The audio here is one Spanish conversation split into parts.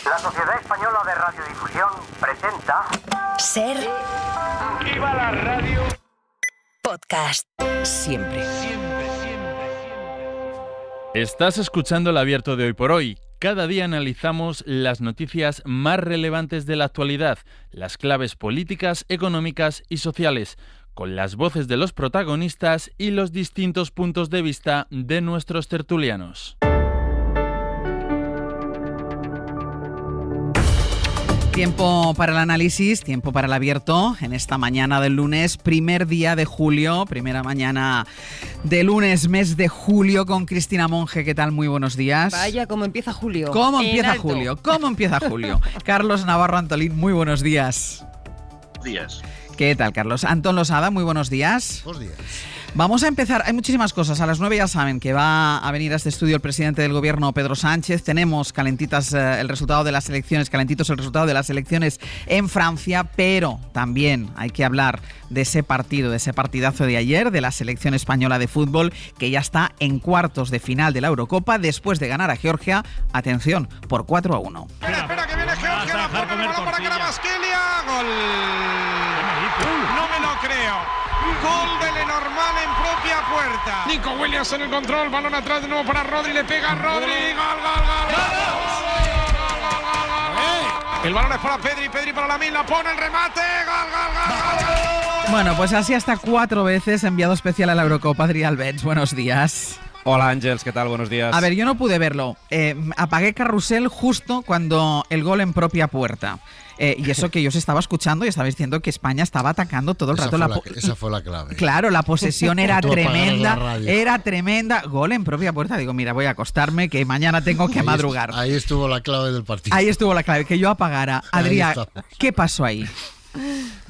La Sociedad Española de Radiodifusión presenta... Ser... ¡Viva la radio! Podcast. Siempre. Estás escuchando El Abierto de Hoy por Hoy. Cada día analizamos las noticias más relevantes de la actualidad, las claves políticas, económicas y sociales, con las voces de los protagonistas y los distintos puntos de vista de nuestros tertulianos. Tiempo para el análisis, tiempo para el abierto en esta mañana del lunes, primer día de julio, primera mañana de lunes, mes de julio, con Cristina Monge. ¿Qué tal? Muy buenos días. Vaya, ¿cómo empieza julio? ¿Cómo empieza julio? ¿Cómo empieza julio? Carlos Navarro Antolín, muy buenos días. Buenos días. ¿Qué tal, Carlos? Antón Losada, muy buenos días. Buenos días. Vamos a empezar, hay muchísimas cosas. A las 9 ya saben que va a venir a este estudio el presidente del gobierno, Pedro Sánchez. Tenemos calentitos el resultado de las elecciones en Francia, pero también hay que hablar de ese partidazo de ayer, de la selección española de fútbol, que ya está en cuartos de final de la Eurocopa después de ganar a Georgia, atención, por 4-1. Espera, que viene Georgia, la pone el balón para Kvaratskhelia. Gol. No me lo creo. Gol de Lenormand en propia puerta. Nico Williams en el control, balón atrás de nuevo para Rodri, le pega a Rodri, gol. El balón es para Pedri para Lamine, la pone el remate, gol. Bueno, pues así hasta 4 veces enviado especial a la Eurocopa, Adrián Albets, buenos días. Hola Ángels, ¿qué tal? Buenos días. A ver, yo no pude verlo. Apagué Carrusel justo cuando el gol en propia puerta. Y eso que yo os estaba escuchando y estaba diciendo que España estaba atacando todo el rato. Esa fue la clave. Claro, la posesión era tremenda. Gol en propia puerta. Digo, mira, voy a acostarme que mañana tengo que madrugar. Ahí estuvo la clave del partido. Ahí estuvo la clave, que yo apagara. Adrián, ¿qué pasó ahí?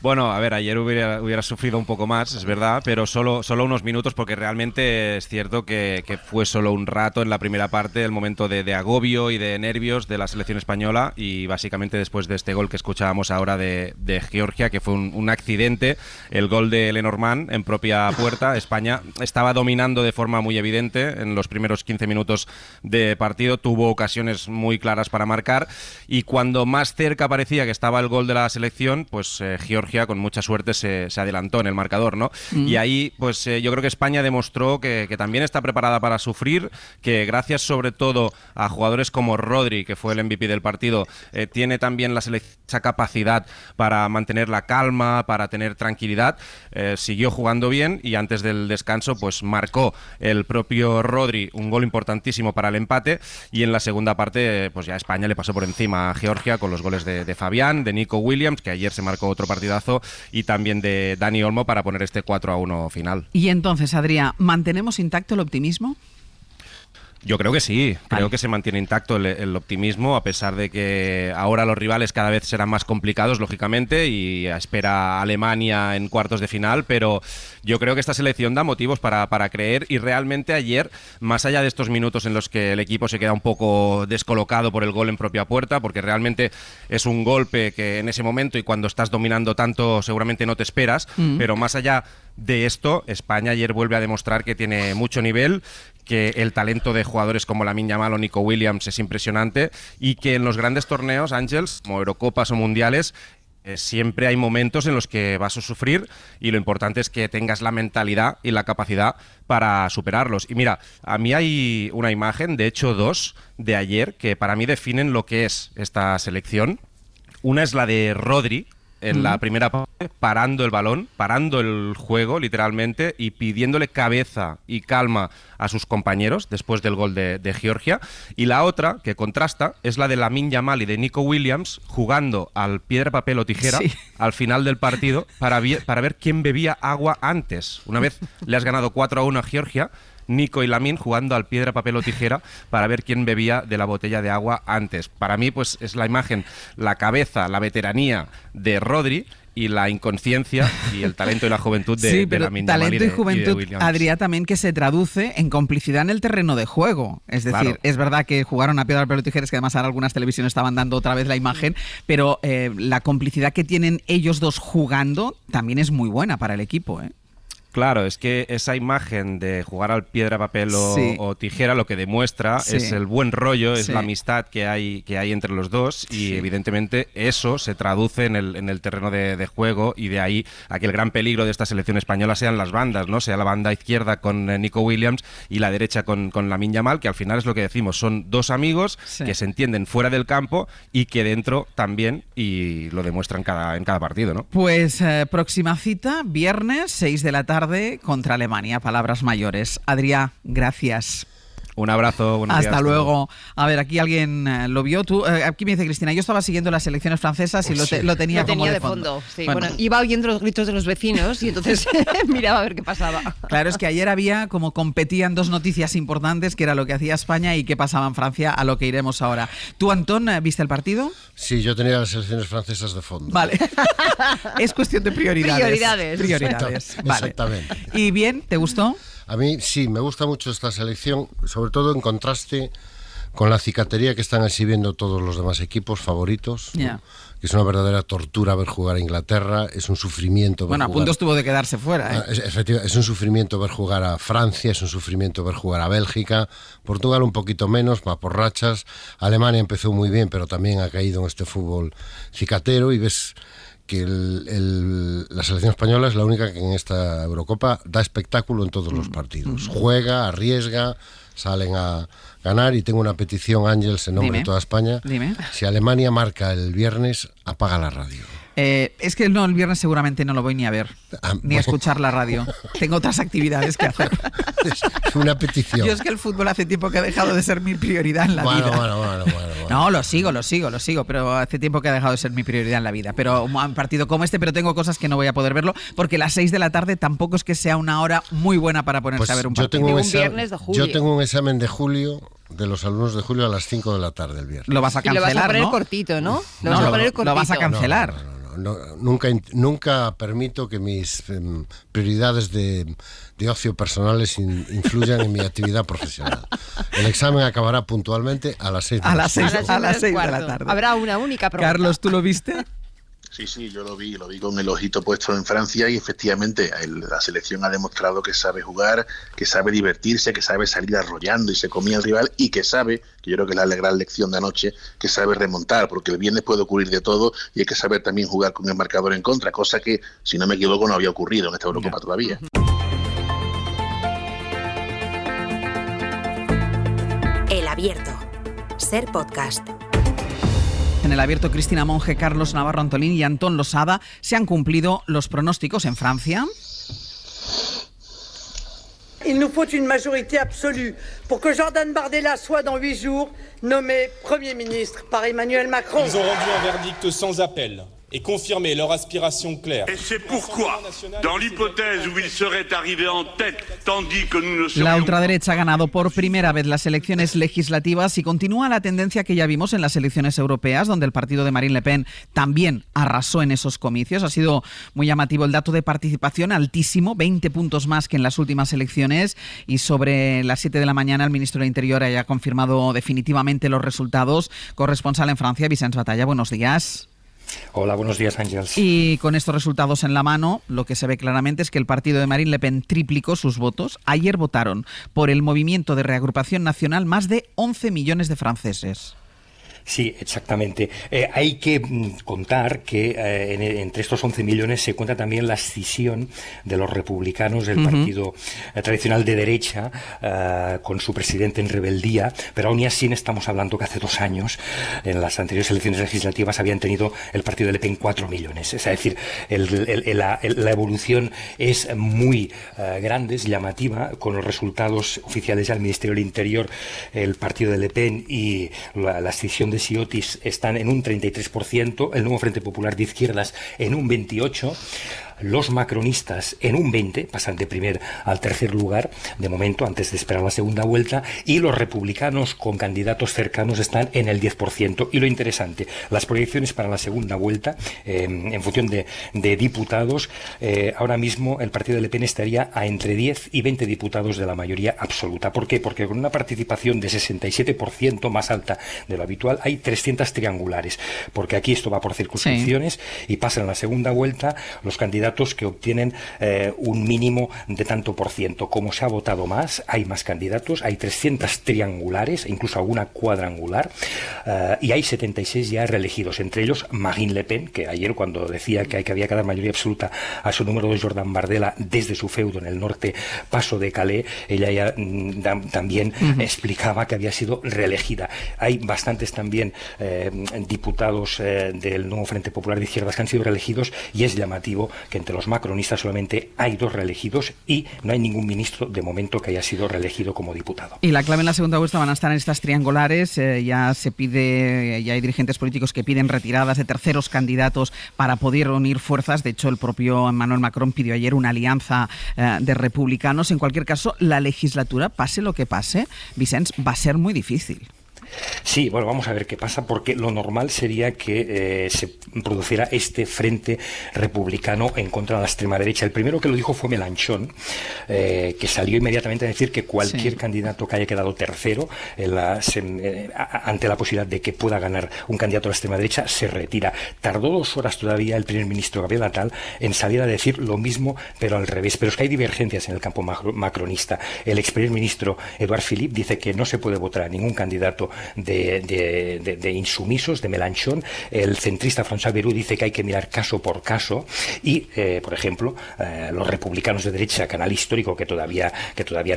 Bueno, a ver, ayer hubiera sufrido un poco más, es verdad, pero solo unos minutos, porque realmente es cierto que fue solo un rato en la primera parte, el momento de agobio y de nervios de la selección española, y básicamente después de este gol que escuchábamos ahora de Georgia, que fue un accidente, el gol de Lenormand en propia puerta. España estaba dominando de forma muy evidente en los primeros 15 minutos de partido, tuvo ocasiones muy claras para marcar, y cuando más cerca parecía que estaba el gol de la selección, pues Georgia con mucha suerte se adelantó en el marcador, ¿no? Y ahí, pues yo creo que España demostró que también está preparada para sufrir, que gracias sobre todo a jugadores como Rodri, que fue el MVP del partido, tiene también esa capacidad para mantener la calma, para tener tranquilidad. Siguió jugando bien y antes del descanso pues marcó el propio Rodri un gol importantísimo para el empate, y en la segunda parte pues ya España le pasó por encima a Georgia con los goles de Fabián, de Nico Williams, que ayer se marcó otro partidazo, y también de Dani Olmo para poner este 4-1 final. Y entonces, Adrián, ¿mantenemos intacto el optimismo? Yo creo que sí, creo que se mantiene intacto el optimismo, a pesar de que ahora los rivales cada vez serán más complicados, lógicamente, y espera Alemania en cuartos de final, pero yo creo que esta selección da motivos para creer, y realmente ayer, más allá de estos minutos en los que el equipo se queda un poco descolocado por el gol en propia puerta, porque realmente es un golpe que en ese momento y cuando estás dominando tanto seguramente no te esperas, pero más allá de esto, España ayer vuelve a demostrar que tiene mucho nivel, que el talento de jugadores como Lamine Yamal o Nico Williams es impresionante, y que en los grandes torneos, Ángels, como Eurocopas o Mundiales, siempre hay momentos en los que vas a sufrir, y lo importante es que tengas la mentalidad y la capacidad para superarlos. Y mira, a mí hay una imagen, de hecho 2, de ayer, que para mí definen lo que es esta selección. Una es la de Rodri, en la primera parte, parando el balón, parando el juego literalmente, y pidiéndole cabeza y calma a sus compañeros después del gol de Georgia. Y la otra, que contrasta, es la de Lamine Yamal y de Nico Williams jugando al piedra, papel o tijera al final del partido para ver quién bebía agua antes. Una vez le has ganado 4-1 a Georgia, Nico y Lamine jugando al piedra, papel o tijera para ver quién bebía de la botella de agua antes. Para mí, pues es la imagen, la cabeza, la veteranía de Rodri y la inconsciencia y el talento y la juventud de Lamine Yamal talento y juventud, Adrián, también que se traduce en complicidad en el terreno de juego. Es decir, claro, es verdad que jugaron a piedra, papel o tijeras, que además ahora algunas televisiones estaban dando otra vez la imagen, pero la complicidad que tienen ellos dos jugando también es muy buena para el equipo, ¿eh? Claro, es que esa imagen de jugar al piedra, papel o tijera lo que demuestra es el buen rollo, es la amistad que hay entre los dos y evidentemente eso se traduce en el terreno de juego y de ahí a que el gran peligro de esta selección española sean las bandas, ¿no? Sea la banda izquierda con Nico Williams y la derecha con Lamine Yamal, que al final es lo que decimos, son dos amigos que se entienden fuera del campo y que dentro también, y lo demuestran en cada partido, ¿no? Pues próxima cita, viernes, 6 de la tarde, contra Alemania. Palabras mayores. Adrià, gracias. Un abrazo, buenos días. Hasta luego. A ver, aquí alguien lo vio. Tú, aquí me dice Cristina, yo estaba siguiendo las selecciones francesas y lo tenía como de fondo. Sí. Bueno, iba oyendo los gritos de los vecinos y entonces miraba a ver qué pasaba. Claro, es que ayer había como competían dos noticias importantes, que era lo que hacía España y qué pasaba en Francia, a lo que iremos ahora. ¿Tú, Antón, viste el partido? Sí, yo tenía las selecciones francesas de fondo. Vale. Es cuestión de prioridades. Vale. Exactamente. ¿Y bien? ¿Te gustó? A mí sí, me gusta mucho esta selección, sobre todo en contraste con la cicatería que están exhibiendo todos los demás equipos favoritos, ¿no? Que es una verdadera tortura ver jugar a Inglaterra, es un sufrimiento ver jugar... a punto estuvo de quedarse fuera. Efectivamente, es un sufrimiento ver jugar a Francia, es un sufrimiento ver jugar a Bélgica, Portugal un poquito menos, va por rachas, Alemania empezó muy bien, pero también ha caído en este fútbol cicatero y ves que la selección española es la única que en esta Eurocopa da espectáculo en todos los partidos. Juega, arriesga, salen a ganar y tengo una petición, Ángels, en nombre de toda España. Dime. Si Alemania marca el viernes, apaga la radio. Es que el viernes seguramente no lo voy ni a ver, ni a escuchar la radio. Tengo otras actividades que hacer. Es una petición. Yo es que el fútbol hace tiempo que ha dejado de ser mi prioridad en la vida. Bueno. No, lo sigo, pero hace tiempo que ha dejado de ser mi prioridad en la vida. Pero un partido como este, pero tengo cosas que no voy a poder verlo, porque las 6 de la tarde tampoco es que sea una hora muy buena para ponerse a ver un partido. Un viernes de julio. Yo tengo un examen de julio, de los alumnos de julio, a las 5 de la tarde el viernes. Lo vas a cancelar, y lo vas a poner ¿no? cortito, ¿no? Lo vas a cancelar. No, nunca permito que mis prioridades de ocio personales influyan en mi actividad profesional. El examen acabará puntualmente a las 6 de la tarde. A las 6 de la tarde. Habrá una única pregunta. Carlos, ¿tú lo viste? Sí, yo lo vi con el ojito puesto en Francia y efectivamente la selección ha demostrado que sabe jugar, que sabe divertirse, que sabe salir arrollando y se comía al rival y que sabe, que yo creo que es la gran lección de anoche, que sabe remontar, porque el viernes puede ocurrir de todo y hay que saber también jugar con el marcador en contra, cosa que, si no me equivoco, no había ocurrido en esta Eurocopa todavía. El Abierto. Ser Podcast. En el Abierto, Cristina Monge, Carlos Navarro Antolín y Antón Losada. ¿Se han cumplido los pronósticos en Francia? Il nous faut une majorité absolue pour que Jordan Bardella soit dans 8 jours nommé Premier ministre par Emmanuel Macron. Ils ont rendu un verdict sans appel et confirmé leur aspiration claire. Et c'est pourquoi, dans l'hypothèse où il serait arrivé en tête, tandis que nous ne serions... La ultraderecha ha ganado por primera vez las elecciones legislativas y continúa la tendencia que ya vimos en las elecciones europeas, donde el partido de Marine Le Pen también arrasó en esos comicios. Ha sido muy llamativo el dato de participación, altísimo, 20 puntos más que en las últimas elecciones, y sobre las 7 de la mañana el ministro de Interior haya confirmado definitivamente los resultados. Corresponsal en Francia, Vicenç Batalla, buenos días. Hola, buenos días, Ángels. Y con estos resultados en la mano, lo que se ve claramente es que el partido de Marine Le Pen triplicó sus votos. Ayer votaron por el Movimiento de Reagrupación Nacional más de 11 millones de franceses. Sí, exactamente. Hay que contar que entre estos 11 millones se cuenta también la escisión de los republicanos del partido tradicional de derecha, con su presidente en rebeldía, pero aún y así estamos hablando que hace 2 años, en las anteriores elecciones legislativas, habían tenido el partido de Le Pen 4 millones. Es decir, la evolución es muy grande, es llamativa, con los resultados oficiales del Ministerio del Interior. El partido de Le Pen y la escisión de Ciotis están en un 33%, el Nuevo Frente Popular de Izquierdas en un 28%, los macronistas en un 20%, pasan de primer al tercer lugar, de momento, antes de esperar la segunda vuelta, y los republicanos con candidatos cercanos están en el 10%. Y lo interesante, las proyecciones para la segunda vuelta, en función de diputados, ahora mismo el partido de Le Pen estaría a entre 10 y 20 diputados de la mayoría absoluta. ¿Por qué? Porque con una participación de 67%, más alta de lo habitual, hay 300 triangulares, porque aquí esto va por circunscripciones y pasan a la segunda vuelta los candidatos candidatos que obtienen un mínimo de tanto por ciento. Como se ha votado más, hay más candidatos, hay 300 triangulares, incluso alguna cuadrangular, y hay 76 ya reelegidos, entre ellos Marine Le Pen, que ayer cuando decía que había que dar mayoría absoluta a su número 2 Jordan Bardella desde su feudo en el norte Paso de Calais, ella ya también explicaba que había sido reelegida. Hay bastantes también diputados del nuevo Frente Popular de Izquierdas que han sido reelegidos, y es llamativo que entre los macronistas solamente hay 2 reelegidos y no hay ningún ministro de momento que haya sido reelegido como diputado. Y la clave en la segunda vuelta van a estar en estas triangulares. Ya hay dirigentes políticos que piden retiradas de terceros candidatos para poder unir fuerzas. De hecho, el propio Emmanuel Macron pidió ayer una alianza de republicanos. En cualquier caso, la legislatura, pase lo que pase, Vicenç, va a ser muy difícil. Sí, bueno, vamos a ver qué pasa, porque lo normal sería que se produciera este frente republicano en contra de la extrema derecha. El primero que lo dijo fue Mélenchon, que salió inmediatamente a decir que cualquier candidato que haya quedado tercero ante la posibilidad de que pueda ganar un candidato a la extrema derecha se retira. Tardó 2 horas todavía el primer ministro Gabriel Attal en salir a decir lo mismo, pero al revés. Pero es que hay divergencias en el campo macronista. El ex primer ministro Edouard Philippe dice que no se puede votar a ningún candidato de insumisos, de Mélenchon. El centrista François Bayrou dice que hay que mirar caso por caso, y por ejemplo los republicanos de derecha, canal histórico que todavía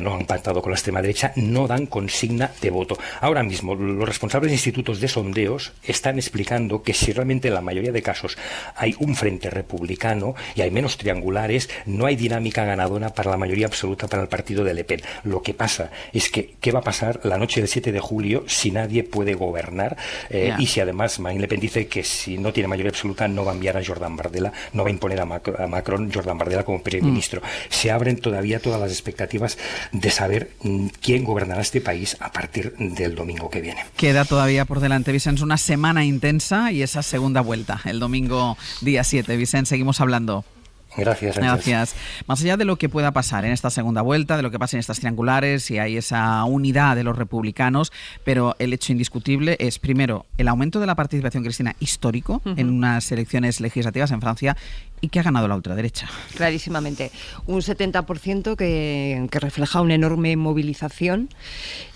no han pactado con la extrema derecha, no dan consigna de voto. Ahora mismo los responsables de institutos de sondeos están explicando que si realmente en la mayoría de casos hay un frente republicano y hay menos triangulares, no hay dinámica ganadora para la mayoría absoluta para el partido de Le Pen. Lo que pasa es que ¿qué va a pasar la noche del 7 de julio si nadie puede gobernar? Y si además Marine Le Pen dice que si no tiene mayoría absoluta no va a enviar a Jordan Bardella, no va a imponer a Macron Jordan Bardella como primer ministro. Se abren todavía todas las expectativas de saber quién gobernará este país a partir del domingo que viene. Queda todavía por delante, Vicenç, una semana intensa y esa segunda vuelta, el domingo día 7. Vicenç, seguimos hablando. Gracias. Más allá de lo que pueda pasar en esta segunda vuelta, de lo que pase en estas triangulares, si hay esa unidad de los republicanos, pero el hecho indiscutible es, primero, el aumento de la participación, Cristina, histórico en unas elecciones legislativas en Francia, y que ha ganado la ultraderecha. Clarísimamente. Un 70% que refleja una enorme movilización.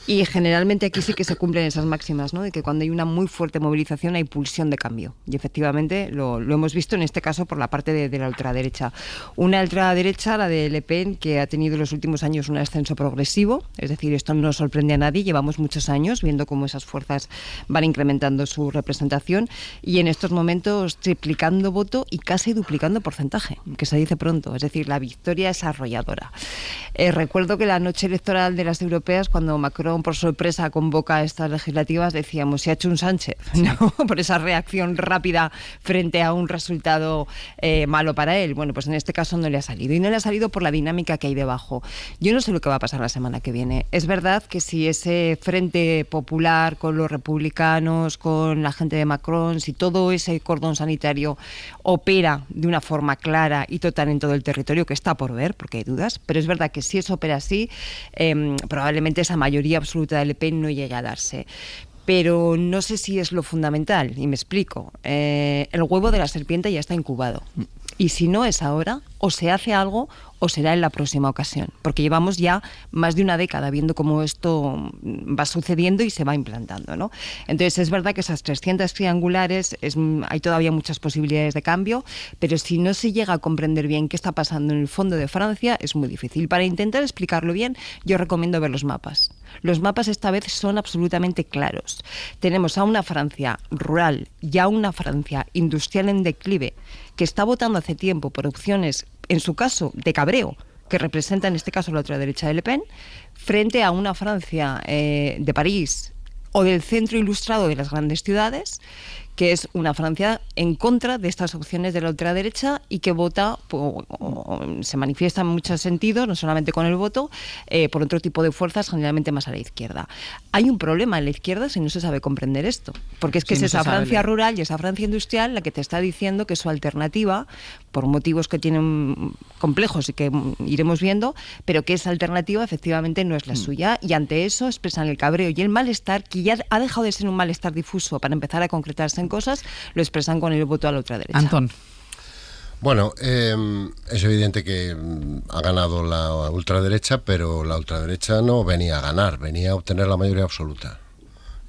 Y generalmente aquí sí que se cumplen esas máximas, ¿no? De que cuando hay una muy fuerte movilización hay pulsión de cambio. Y efectivamente lo hemos visto en este caso por la parte de la ultraderecha. Una ultraderecha, la de Le Pen, que ha tenido en los últimos años un ascenso progresivo. Es decir, esto no sorprende a nadie. Llevamos muchos años viendo cómo esas fuerzas van incrementando su representación y en estos momentos triplicando voto y casi duplicando porcentaje, que se dice pronto. Es decir, la victoria es arrolladora. Recuerdo que la noche electoral de las europeas, cuando Macron por sorpresa convoca estas legislativas, decíamos, se ha hecho un Sánchez, ¿no? Por esa reacción rápida frente a un resultado malo para él. Bueno, pues en este caso no le ha salido, y no le ha salido por la dinámica que hay debajo. Yo no sé lo que va a pasar la semana que viene. Es verdad que si ese frente popular con los republicanos, con la gente de Macron, si todo ese cordón sanitario opera de una forma clara y total en todo el territorio, que está por ver, porque hay dudas, pero es verdad que si eso opera así, probablemente esa mayoría absoluta de Le Pen no llegue a darse. Pero no sé si es lo fundamental, y me explico. El huevo de la serpiente ya está incubado. Y si no es ahora, o se hace algo o será en la próxima ocasión, porque llevamos ya más de una década viendo cómo esto va sucediendo y se va implantando, ¿no? Entonces es verdad que esas 300 triangulares, hay todavía muchas posibilidades de cambio, pero si no se llega a comprender bien qué está pasando en el fondo de Francia, es muy difícil. Para intentar explicarlo bien, yo recomiendo ver los mapas. Los mapas esta vez son absolutamente claros. Tenemos a una Francia rural y a una Francia industrial en declive, que está votando hace tiempo por opciones, en su caso, de cabreo, que representa en este caso la ultraderecha de Le Pen, frente a una Francia de París o del centro ilustrado de las grandes ciudades, que es una Francia en contra de estas opciones de la ultraderecha y que vota, se manifiesta en muchos sentidos, no solamente con el voto, por otro tipo de fuerzas, generalmente más a la izquierda. Hay un problema en la izquierda si no se sabe comprender esto, porque es que es esa Francia rural y esa Francia industrial la que te está diciendo que su alternativa, por motivos que tienen complejos y que iremos viendo, pero que esa alternativa efectivamente no es la suya, y ante eso expresan el cabreo y el malestar, que ya ha dejado de ser un malestar difuso para empezar a concretarse en cosas, lo expresan con el voto a la ultraderecha. Antón. Bueno, es evidente que ha ganado la ultraderecha, pero la ultraderecha no venía a ganar, venía a obtener la mayoría absoluta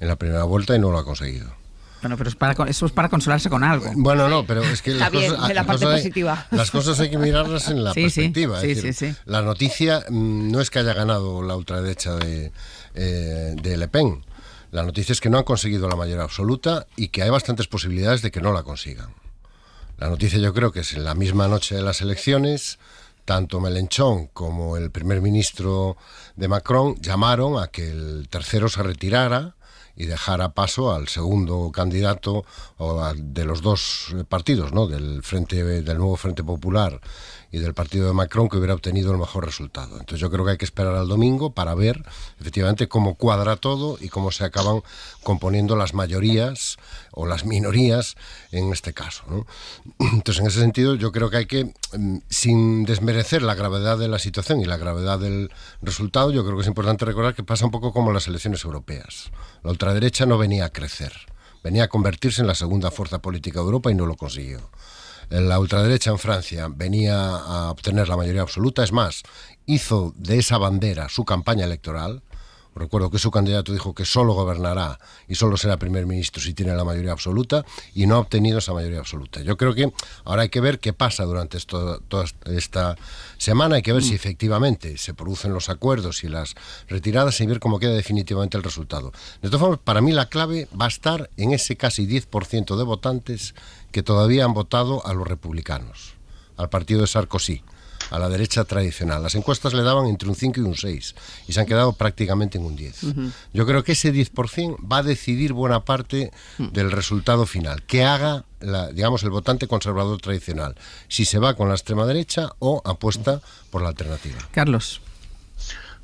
en la primera vuelta y no lo ha conseguido. Bueno, pero eso es para consolarse con algo. Bueno, no, pero es que las cosas hay que mirarlas en la perspectiva. Sí. La noticia no es que haya ganado la ultraderecha de Le Pen. La noticia es que no han conseguido la mayoría absoluta y que hay bastantes posibilidades de que no la consigan. La noticia yo creo que es en la misma noche de las elecciones, tanto Mélenchon como el primer ministro de Macron llamaron a que el tercero se retirara y dejara paso al segundo candidato de los dos partidos, ¿no? del nuevo Frente Popular y del partido de Macron, que hubiera obtenido el mejor resultado. Entonces yo creo que hay que esperar al domingo para ver efectivamente cómo cuadra todo y cómo se acaban componiendo las mayorías o las minorías en este caso, ¿no? Entonces en ese sentido yo creo que hay que, sin desmerecer la gravedad de la situación y la gravedad del resultado, yo creo que es importante recordar que pasa un poco como en las elecciones europeas. La ultraderecha no venía a crecer, venía a convertirse en la segunda fuerza política de Europa y no lo consiguió. La ultraderecha en Francia venía a obtener la mayoría absoluta, es más, hizo de esa bandera su campaña electoral. Recuerdo que su candidato dijo que solo gobernará y solo será primer ministro si tiene la mayoría absoluta, y no ha obtenido esa mayoría absoluta. Yo creo que ahora hay que ver qué pasa durante toda esta semana, hay que ver si efectivamente se producen los acuerdos y las retiradas y ver cómo queda definitivamente el resultado. De todas formas, para mí la clave va a estar en ese casi 10% de votantes que todavía han votado a los republicanos, al partido de Sarkozy, a la derecha tradicional. Las encuestas le daban entre un 5 y un 6 y se han quedado prácticamente en un 10. Yo creo que ese 10% va a decidir buena parte del resultado final, que haga el votante conservador tradicional, si se va con la extrema derecha o apuesta por la alternativa. Carlos.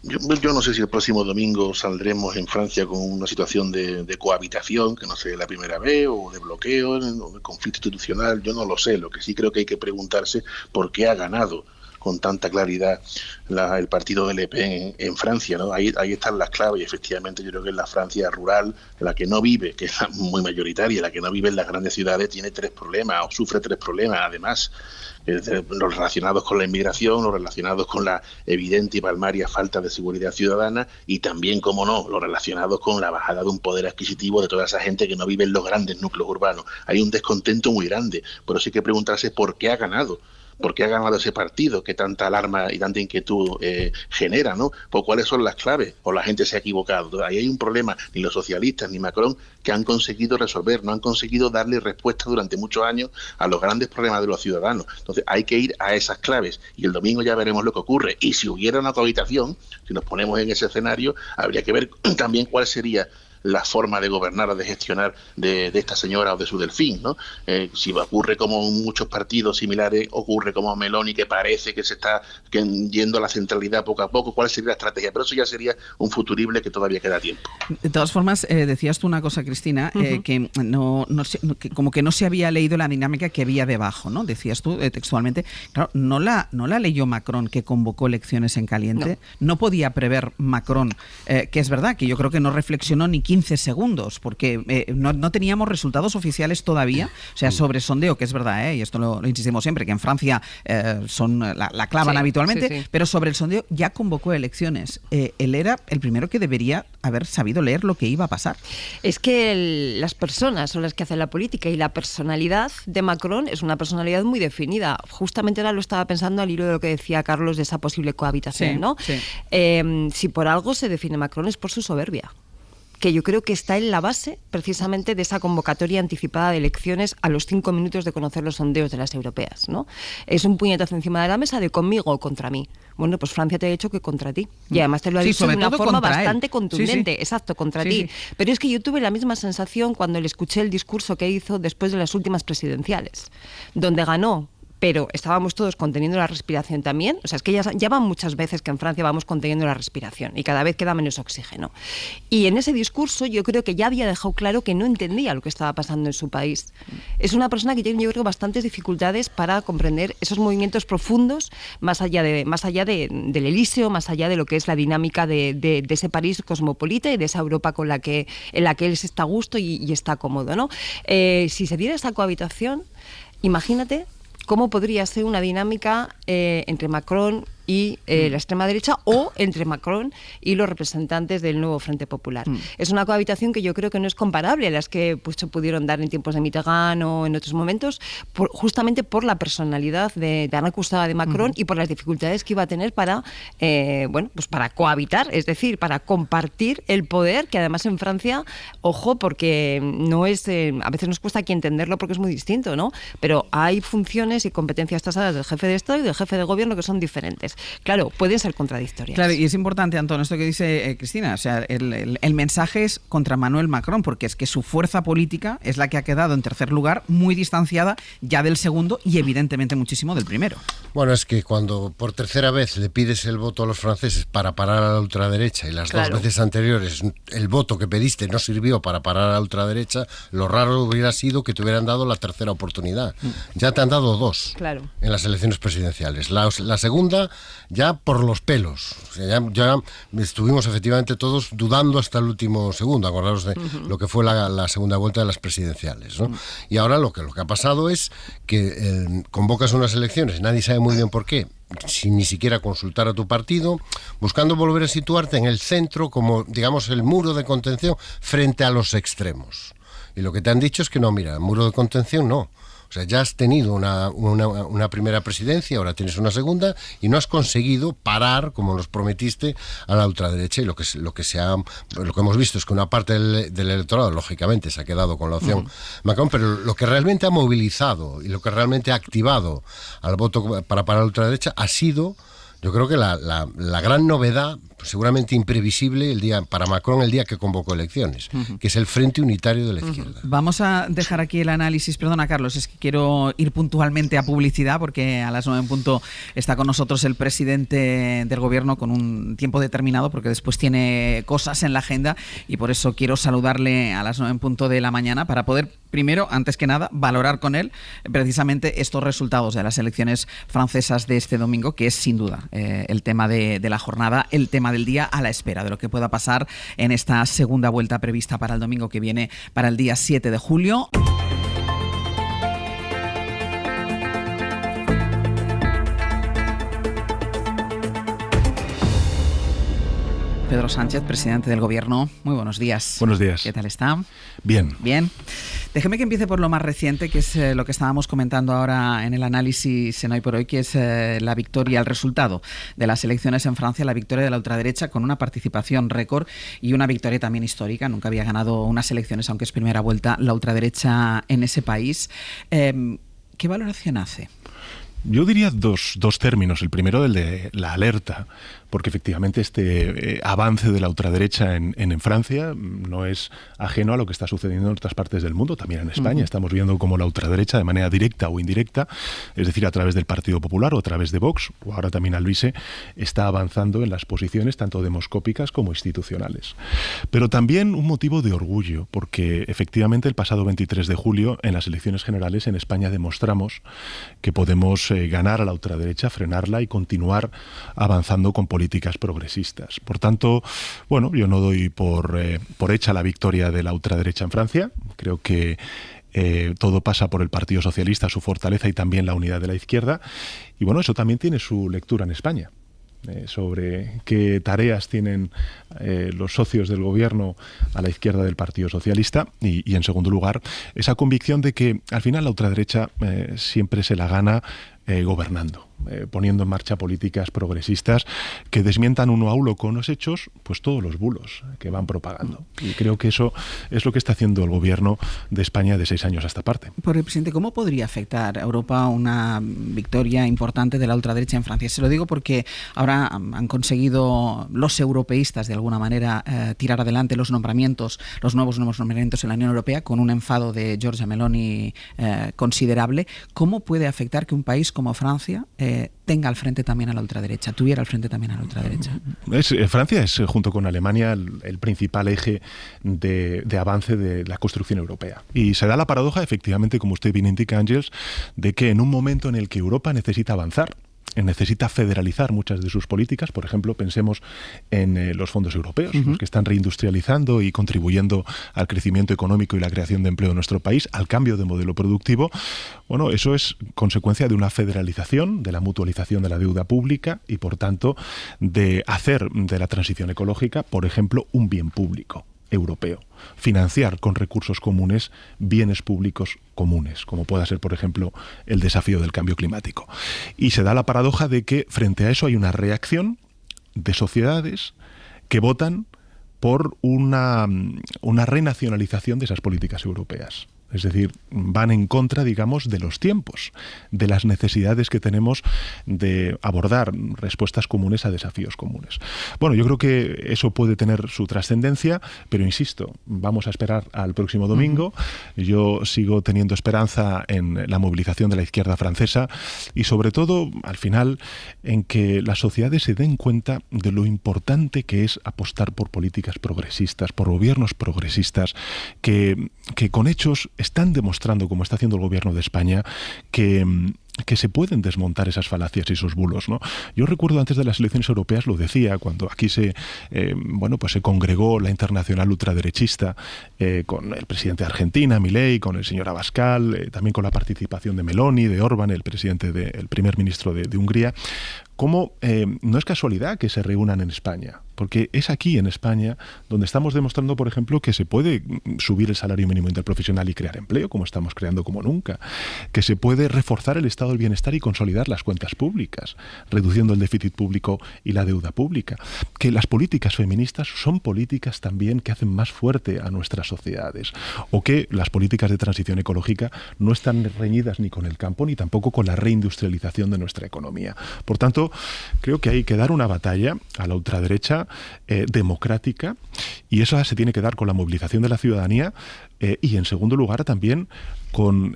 Yo no sé si el próximo domingo saldremos en Francia con una situación de cohabitación, que no sé, la primera vez, o de bloqueo, o de conflicto institucional, yo no lo sé. Lo que sí creo que hay que preguntarse por qué ha ganado con tanta claridad el partido de Le Pen en Francia, ¿no? Ahí están las claves, y efectivamente yo creo que en la Francia rural, la que no vive, que es muy mayoritaria, la que no vive en las grandes ciudades, tiene 3 problemas, o sufre 3 problemas, además, los relacionados con la inmigración, los relacionados con la evidente y palmaria falta de seguridad ciudadana, y también, como no, los relacionados con la bajada de un poder adquisitivo de toda esa gente que no vive en los grandes núcleos urbanos. Hay un descontento muy grande, pero sí hay que preguntarse por qué ha ganado. ¿Por qué ha ganado ese partido que tanta alarma y tanta inquietud genera, ¿no? Pues ¿cuáles son las claves? ¿O la gente se ha equivocado? Ahí hay un problema, ni los socialistas ni Macron que han conseguido resolver, no han conseguido darle respuesta durante muchos años a los grandes problemas de los ciudadanos. Entonces hay que ir a esas claves y el domingo ya veremos lo que ocurre. Y si hubiera una cohabitación, si nos ponemos en ese escenario, habría que ver también cuál sería la forma de gobernar o de gestionar de esta señora o de su delfín, ¿no? Si ocurre como en muchos partidos similares, ocurre como Meloni, que parece que se está yendo a la centralidad poco a poco, ¿cuál sería la estrategia? Pero eso ya sería un futurible que todavía queda tiempo. De todas formas, decías tú una cosa, Cristina, que que como que no se había leído la dinámica que había debajo, ¿no? Decías tú textualmente, claro, no la leyó Macron, que convocó elecciones en caliente, no podía prever Macron, que es verdad, que yo creo que no reflexionó ni 15 segundos, porque no teníamos resultados oficiales todavía, o sea, sobre sondeo, que es verdad, y esto lo insistimos siempre, que en Francia la clavan habitualmente, pero sobre el sondeo ya convocó elecciones. Él era el primero que debería haber sabido leer lo que iba a pasar. Es que las personas son las que hacen la política, y la personalidad de Macron es una personalidad muy definida. Justamente ahora lo estaba pensando al hilo de lo que decía Carlos de esa posible cohabitación, ¿no? Sí. Si por algo se define Macron es por su soberbia, que yo creo que está en la base precisamente de esa convocatoria anticipada de elecciones a los 5 minutos de conocer los sondeos de las europeas, ¿no? Es un puñetazo encima de la mesa de conmigo o contra mí. Bueno, pues Francia te ha dicho que contra ti. Y además te lo ha dicho de una forma bastante contundente. Exacto, contra ti. Pero es que yo tuve la misma sensación cuando le escuché el discurso que hizo después de las últimas presidenciales, donde ganó, pero estábamos todos conteniendo la respiración también. O sea, es que ya van muchas veces que en Francia vamos conteniendo la respiración y cada vez queda menos oxígeno. Y en ese discurso yo creo que ya había dejado claro que no entendía lo que estaba pasando en su país. Es una persona que tiene, yo creo, bastantes dificultades para comprender esos movimientos profundos más allá del Elíseo, más allá de lo que es la dinámica de ese París cosmopolita y de esa Europa en la que él se está a gusto y está cómodo, ¿no? Si se diera esa cohabitación, imagínate cómo podría ser una dinámica entre Macron y la extrema derecha, o entre Macron y los representantes del nuevo Frente Popular. Es una cohabitación que yo creo que no es comparable a las que pues, se pudieron dar en tiempos de Mitterrand o en otros momentos, justamente por la personalidad tan acusada de Macron y por las dificultades que iba a tener para, pues para cohabitar, es decir, para compartir el poder, que además en Francia, ojo, porque no es, a veces nos cuesta aquí entenderlo porque es muy distinto, ¿no? Pero hay funciones y competencias tasadas del jefe de Estado y del jefe de gobierno que son diferentes. Claro, pueden ser contradictorias. Claro, y es importante, Antonio, esto que dice Cristina, o sea, el mensaje es contra Emmanuel Macron, porque es que su fuerza política es la que ha quedado en tercer lugar, muy distanciada ya del segundo y evidentemente muchísimo del primero. Bueno, es que cuando por tercera vez le pides el voto a los franceses para parar a la ultraderecha y las dos veces anteriores el voto que pediste no sirvió para parar a la ultraderecha, lo raro hubiera sido que te hubieran dado la tercera oportunidad. Ya te han dado dos en las elecciones presidenciales. La segunda ya por los pelos. O sea, ya estuvimos efectivamente todos dudando hasta el último segundo. Acordaros de lo que fue la segunda vuelta de las presidenciales, ¿no? Y ahora lo que ha pasado es que convocas unas elecciones, nadie sabe muy bien por qué, sin ni siquiera consultar a tu partido, buscando volver a situarte en el centro como, digamos, el muro de contención frente a los extremos. Y lo que te han dicho es que no, mira, muro de contención no. O sea, ya has tenido una primera presidencia, ahora tienes una segunda y no has conseguido parar, como nos prometiste, a la ultraderecha. Y lo que hemos visto es que una parte del electorado, lógicamente, se ha quedado con la opción Macron, pero lo que realmente ha movilizado y lo que realmente ha activado al voto para parar a la ultraderecha ha sido, yo creo que la gran novedad, seguramente imprevisible para Macron el día que convocó elecciones, que es el Frente Unitario de la Izquierda. Vamos a dejar aquí el análisis. Perdona, Carlos, es que quiero ir puntualmente a publicidad porque a las 9 en punto está con nosotros el presidente del gobierno con un tiempo determinado porque después tiene cosas en la agenda y por eso quiero saludarle a las 9 en punto de la mañana para poder, primero, antes que nada, valorar con él precisamente estos resultados de las elecciones francesas de este domingo, que es sin duda el tema de la jornada, el tema del día, a la espera de lo que pueda pasar en esta segunda vuelta prevista para el domingo que viene, para el día 7 de julio. Pedro Sánchez, presidente del Gobierno, muy buenos días. Buenos días. ¿Qué tal está? Bien. Bien. Déjeme que empiece por lo más reciente, que es lo que estábamos comentando ahora en el análisis en Hoy por Hoy, que es la victoria, el resultado de las elecciones en Francia, la victoria de la ultraderecha con una participación récord y una victoria también histórica. Nunca había ganado unas elecciones, aunque es primera vuelta, la ultraderecha en ese país. ¿Qué valoración hace? Yo diría dos términos. El primero, el de la alerta, porque efectivamente este avance de la ultraderecha en Francia no es ajeno a lo que está sucediendo en otras partes del mundo, también en España. Estamos viendo cómo la ultraderecha, de manera directa o indirecta, es decir, a través del Partido Popular o a través de Vox, o ahora también Alvise, está avanzando en las posiciones tanto demoscópicas como institucionales. Pero también un motivo de orgullo, porque efectivamente el pasado 23 de julio, en las elecciones generales en España, demostramos que podemos ganar a la ultraderecha, frenarla y continuar avanzando con políticas progresistas. Por tanto, bueno, yo no doy por hecha la victoria de la ultraderecha en Francia. Creo que todo pasa por el Partido Socialista, su fortaleza y también la unidad de la izquierda. Y bueno, eso también tiene su lectura en España. Sobre qué tareas tienen los socios del gobierno a la izquierda del Partido Socialista y en segundo lugar, esa convicción de que al final la ultraderecha siempre se la gana gobernando, poniendo en marcha políticas progresistas que desmientan uno a uno con los hechos, pues todos los bulos que van propagando. Y creo que eso es lo que está haciendo el gobierno de España de 6 años a esta parte. Porque, presidente, ¿cómo podría afectar a Europa una victoria importante de la ultraderecha en Francia? Se lo digo porque ahora han conseguido los europeístas de alguna manera tirar adelante los nombramientos, los nuevos nombramientos en la Unión Europea con un enfado de Giorgia Meloni considerable. ¿Cómo puede afectar que un país como Francia tenga al frente también a la ultraderecha, tuviera al frente también a la ultraderecha? Francia es, junto con Alemania, el principal eje de avance de la construcción europea. Y se da la paradoja, efectivamente, como usted bien indica, Ángels, de que en un momento en el que Europa necesita avanzar, necesita federalizar muchas de sus políticas. Por ejemplo, pensemos en los fondos europeos, los que están reindustrializando y contribuyendo al crecimiento económico y la creación de empleo en nuestro país, al cambio de modelo productivo. Bueno, eso es consecuencia de una federalización, de la mutualización de la deuda pública y, por tanto, de hacer de la transición ecológica, por ejemplo, un bien público europeo. Financiar con recursos comunes bienes públicos comunes, como pueda ser, por ejemplo, el desafío del cambio climático. Y se da la paradoja de que frente a eso hay una reacción de sociedades que votan por una renacionalización de esas políticas europeas. Es decir, van en contra, digamos, de los tiempos, de las necesidades que tenemos de abordar respuestas comunes a desafíos comunes. Bueno, yo creo que eso puede tener su trascendencia, pero insisto, vamos a esperar al próximo domingo. Yo sigo teniendo esperanza en la movilización de la izquierda francesa y, sobre todo, al final, en que las sociedades se den cuenta de lo importante que es apostar por políticas progresistas, por gobiernos progresistas, que con hechos están demostrando, como está haciendo el gobierno de España, que se pueden desmontar esas falacias y esos bulos, ¿no? Yo recuerdo antes de las elecciones europeas, lo decía, cuando aquí se congregó la internacional ultraderechista con el presidente de Argentina, Milei, con el señor Abascal, también con la participación de Meloni, de Orbán, el primer ministro de Hungría. Cómo no es casualidad que se reúnan en España, porque es aquí en España donde estamos demostrando, por ejemplo, que se puede subir el salario mínimo interprofesional y crear empleo, como estamos creando como nunca, que se puede reforzar el estado del bienestar y consolidar las cuentas públicas, reduciendo el déficit público y la deuda pública, que las políticas feministas son políticas también que hacen más fuerte a nuestras sociedades, o que las políticas de transición ecológica no están reñidas ni con el campo ni tampoco con la reindustrialización de nuestra economía. Por tanto, creo que hay que dar una batalla a la ultraderecha democrática, y eso se tiene que dar con la movilización de la ciudadanía y, en segundo lugar, también con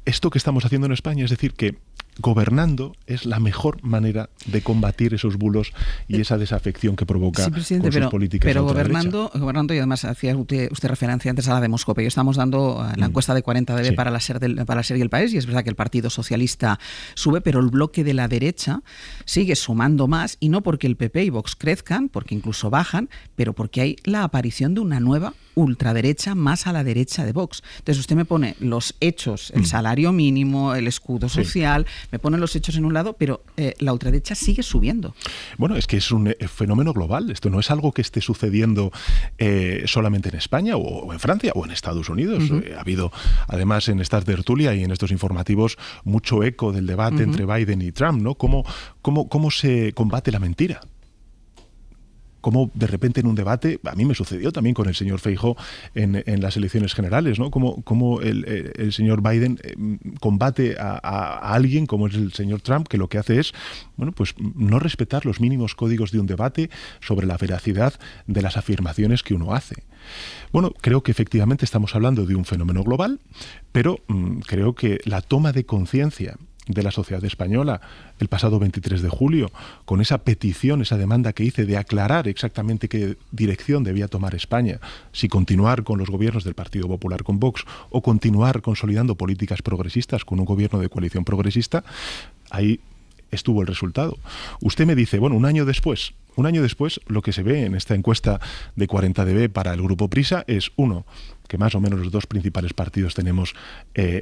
esto que estamos haciendo en España, es decir, que gobernando es la mejor manera de combatir esos bulos y esa desafección que provoca con sus políticas. Pero gobernando, y además hacía usted referencia antes a la Demoscopia. Estamos dando la encuesta de 40 dB para la SER y El País, y es verdad que el Partido Socialista sube, pero el bloque de la derecha sigue sumando más, y no porque el PP y Vox crezcan, porque incluso bajan, pero porque hay la aparición de una nueva ultraderecha más a la derecha de Vox. Entonces usted me pone los hechos, el salario mínimo, el escudo social, me pone los hechos en un lado, pero la ultraderecha sigue subiendo. Bueno, es que es un fenómeno global. Esto no es algo que esté sucediendo solamente en España o en Francia o en Estados Unidos. Ha habido, además, en esta tertulia y en estos informativos, mucho eco del debate entre Biden y Trump, ¿no? ¿Cómo se combate la mentira? Cómo de repente en un debate, a mí me sucedió también con el señor Feijóo en las elecciones generales, ¿no? Cómo el señor Biden combate a alguien como es el señor Trump, que lo que hace es, bueno, pues no respetar los mínimos códigos de un debate sobre la veracidad de las afirmaciones que uno hace. Bueno, creo que efectivamente estamos hablando de un fenómeno global, pero creo que la toma de conciencia de la sociedad española el pasado 23 de julio, con esa petición, esa demanda que hice de aclarar exactamente qué dirección debía tomar España, si continuar con los gobiernos del Partido Popular con Vox o continuar consolidando políticas progresistas con un gobierno de coalición progresista, ahí estuvo el resultado. Usted me dice, bueno, un año después, lo que se ve en esta encuesta de 40 dB para el Grupo Prisa es, uno, que más o menos los dos principales partidos tenemos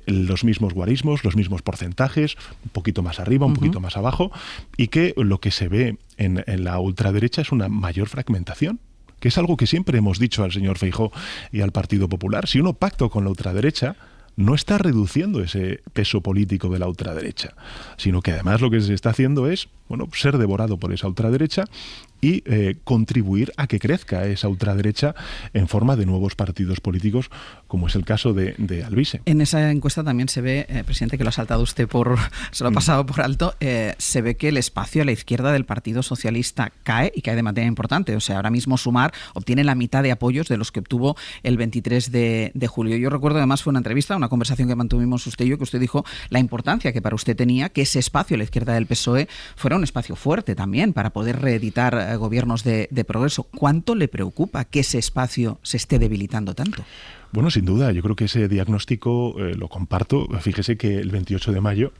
los mismos guarismos, los mismos porcentajes, un poquito más arriba, un poquito más abajo, y que lo que se ve en la ultraderecha es una mayor fragmentación, que es algo que siempre hemos dicho al señor Feijóo y al Partido Popular. Si uno pacta con la ultraderecha, no está reduciendo ese peso político de la ultraderecha, sino que además lo que se está haciendo es, bueno, ser devorado por esa ultraderecha y contribuir a que crezca esa ultraderecha en forma de nuevos partidos políticos, como es el caso de Alvise. En esa encuesta también se ve, presidente, que lo ha saltado usted se lo ha pasado por alto, se ve que el espacio a la izquierda del Partido Socialista cae, y cae de manera importante. O sea, ahora mismo Sumar obtiene la mitad de apoyos de los que obtuvo el 23 de julio. Yo recuerdo, además, fue una entrevista, una conversación que mantuvimos usted y yo, que usted dijo la importancia que para usted tenía que ese espacio a la izquierda del PSOE fuera un espacio fuerte también para poder reeditar gobiernos de progreso. ¿Cuánto le preocupa que ese espacio se esté debilitando tanto? Bueno, sin duda, yo creo que ese diagnóstico lo comparto. Fíjese que el 28 de mayo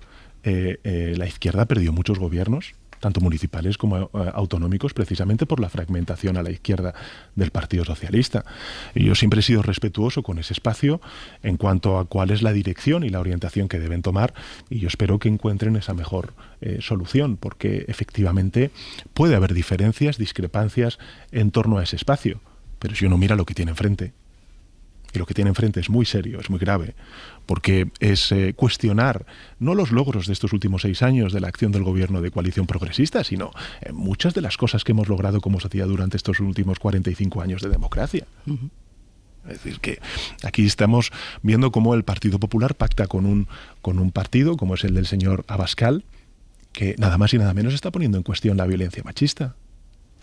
la izquierda perdió muchos gobiernos, tanto municipales como autonómicos, precisamente por la fragmentación a la izquierda del Partido Socialista. Y yo siempre he sido respetuoso con ese espacio en cuanto a cuál es la dirección y la orientación que deben tomar, y yo espero que encuentren esa mejor solución, porque efectivamente puede haber diferencias, discrepancias en torno a ese espacio, pero si uno mira lo que tiene enfrente, y lo que tiene enfrente es muy serio, es muy grave, porque es cuestionar no los logros de estos últimos 6 años de la acción del gobierno de coalición progresista, sino muchas de las cosas que hemos logrado como sociedad durante estos últimos 45 años de democracia. Uh-huh. Es decir, que aquí estamos viendo cómo el Partido Popular pacta con un partido, como es el del señor Abascal, que nada más y nada menos está poniendo en cuestión la violencia machista,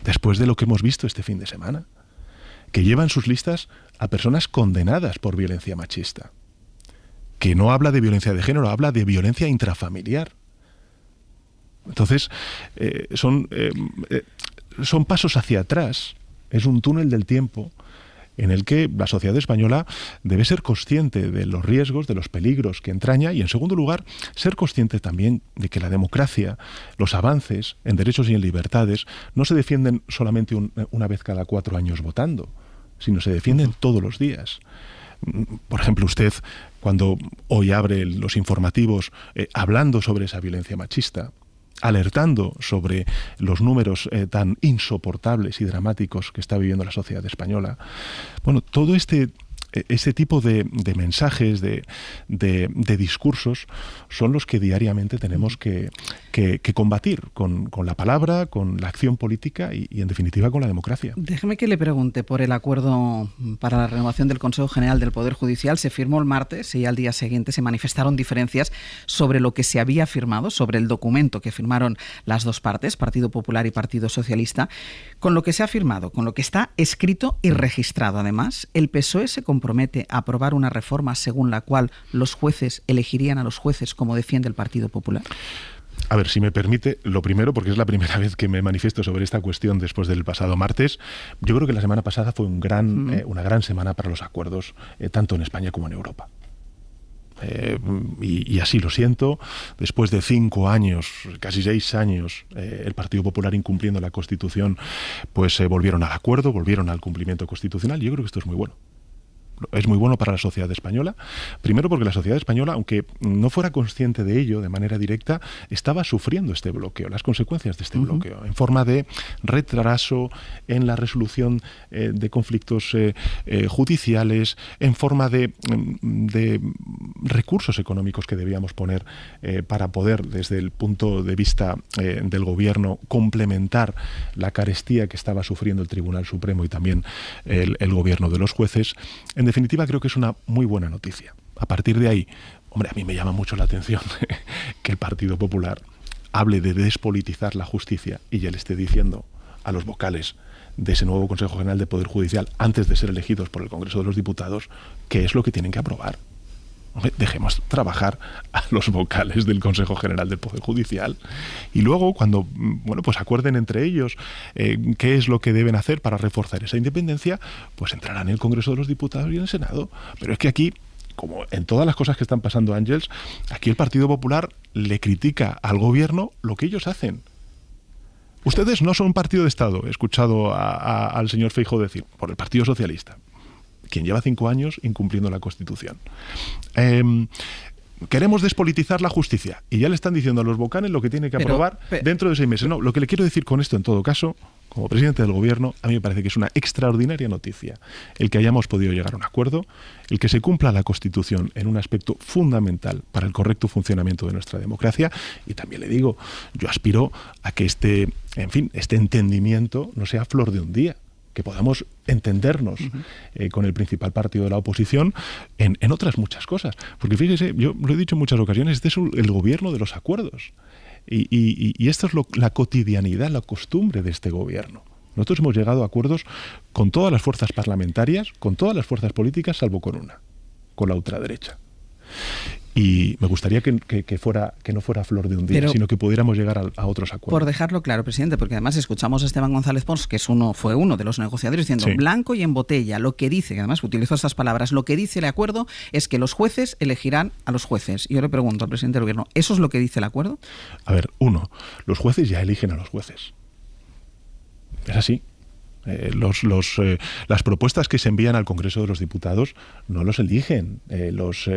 después de lo que hemos visto este fin de semana, que lleva en sus listas a personas condenadas por violencia machista, que no habla de violencia de género, habla de violencia intrafamiliar. Entonces, son pasos hacia atrás, es un túnel del tiempo en el que la sociedad española debe ser consciente de los riesgos, de los peligros que entraña, y en segundo lugar, ser consciente también de que la democracia, los avances en derechos y en libertades no se defienden solamente una vez cada 4 años votando, sino se defienden todos los días. Por ejemplo, usted, cuando hoy abre los informativos hablando sobre esa violencia machista, alertando sobre los números tan insoportables y dramáticos que está viviendo la sociedad española, bueno, todo ese tipo de mensajes, de discursos, son los que diariamente tenemos que combatir con la palabra, con la acción política y, en definitiva, con la democracia. Déjeme que le pregunte por el acuerdo para la renovación del Consejo General del Poder Judicial. Se firmó el martes y al día siguiente se manifestaron diferencias sobre lo que se había firmado, sobre el documento que firmaron las dos partes, Partido Popular y Partido Socialista. Con lo que se ha firmado, con lo que está escrito y registrado, además, el PSOE se compromete a aprobar una reforma según la cual los jueces elegirían a los jueces, como defiende el Partido Popular. A ver, si me permite, lo primero, porque es la primera vez que me manifiesto sobre esta cuestión después del pasado martes, yo creo que la semana pasada fue una gran semana para los acuerdos, tanto en España como en Europa. Y así lo siento. Después de 5 años, casi 6 años, el Partido Popular incumpliendo la Constitución, pues volvieron al acuerdo, volvieron al cumplimiento constitucional, y yo creo que esto es muy bueno. Es muy bueno para la sociedad española, primero porque la sociedad española, aunque no fuera consciente de ello de manera directa, estaba sufriendo este bloqueo, las consecuencias de este bloqueo, en forma de retraso en la resolución de conflictos judiciales, en forma de recursos económicos que debíamos poner para poder, desde el punto de vista del gobierno, complementar la carestía que estaba sufriendo el Tribunal Supremo y también el gobierno de los jueces. En definitiva, creo que es una muy buena noticia. A partir de ahí, hombre, a mí me llama mucho la atención que el Partido Popular hable de despolitizar la justicia y ya le esté diciendo a los vocales de ese nuevo Consejo General de Poder Judicial, antes de ser elegidos por el Congreso de los Diputados, qué es lo que tienen que aprobar. Hombre, dejemos trabajar a los vocales del Consejo General del Poder Judicial y luego, cuando pues acuerden entre ellos qué es lo que deben hacer para reforzar esa independencia, pues entrarán en el Congreso de los Diputados y en el Senado. Pero es que aquí, como en todas las cosas que están pasando, Ángels, aquí el Partido Popular le critica al gobierno lo que ellos hacen. Ustedes no son un partido de Estado, he escuchado al señor Feijóo decir, por el Partido Socialista, quien lleva 5 años incumpliendo la Constitución. Queremos despolitizar la justicia y ya le están diciendo a los vocales lo que tiene que aprobar dentro de 6 meses. No, lo que le quiero decir con esto, en todo caso, como presidente del gobierno, a mí me parece que es una extraordinaria noticia el que hayamos podido llegar a un acuerdo, el que se cumpla la Constitución en un aspecto fundamental para el correcto funcionamiento de nuestra democracia, y también le digo, yo aspiro a que este entendimiento no sea flor de un día, que podamos entendernos con el principal partido de la oposición en otras muchas cosas. Porque fíjese, yo lo he dicho en muchas ocasiones, este es el gobierno de los acuerdos. Y esto es la cotidianidad, la costumbre de este gobierno. Nosotros hemos llegado a acuerdos con todas las fuerzas parlamentarias, con todas las fuerzas políticas, salvo con una, con la ultraderecha. Y me gustaría que no fuera flor de un día, sino que pudiéramos llegar a otros acuerdos. Por dejarlo claro, presidente, porque además escuchamos a Esteban González Pons, que fue uno de los negociadores, diciendo blanco y en botella. Lo que dice, que además utilizó estas palabras, lo que dice el acuerdo es que los jueces elegirán a los jueces. Y yo le pregunto al presidente del gobierno, ¿eso es lo que dice el acuerdo? A ver, los jueces ya eligen a los jueces. Es así. Las propuestas que se envían al Congreso de los Diputados no los eligen los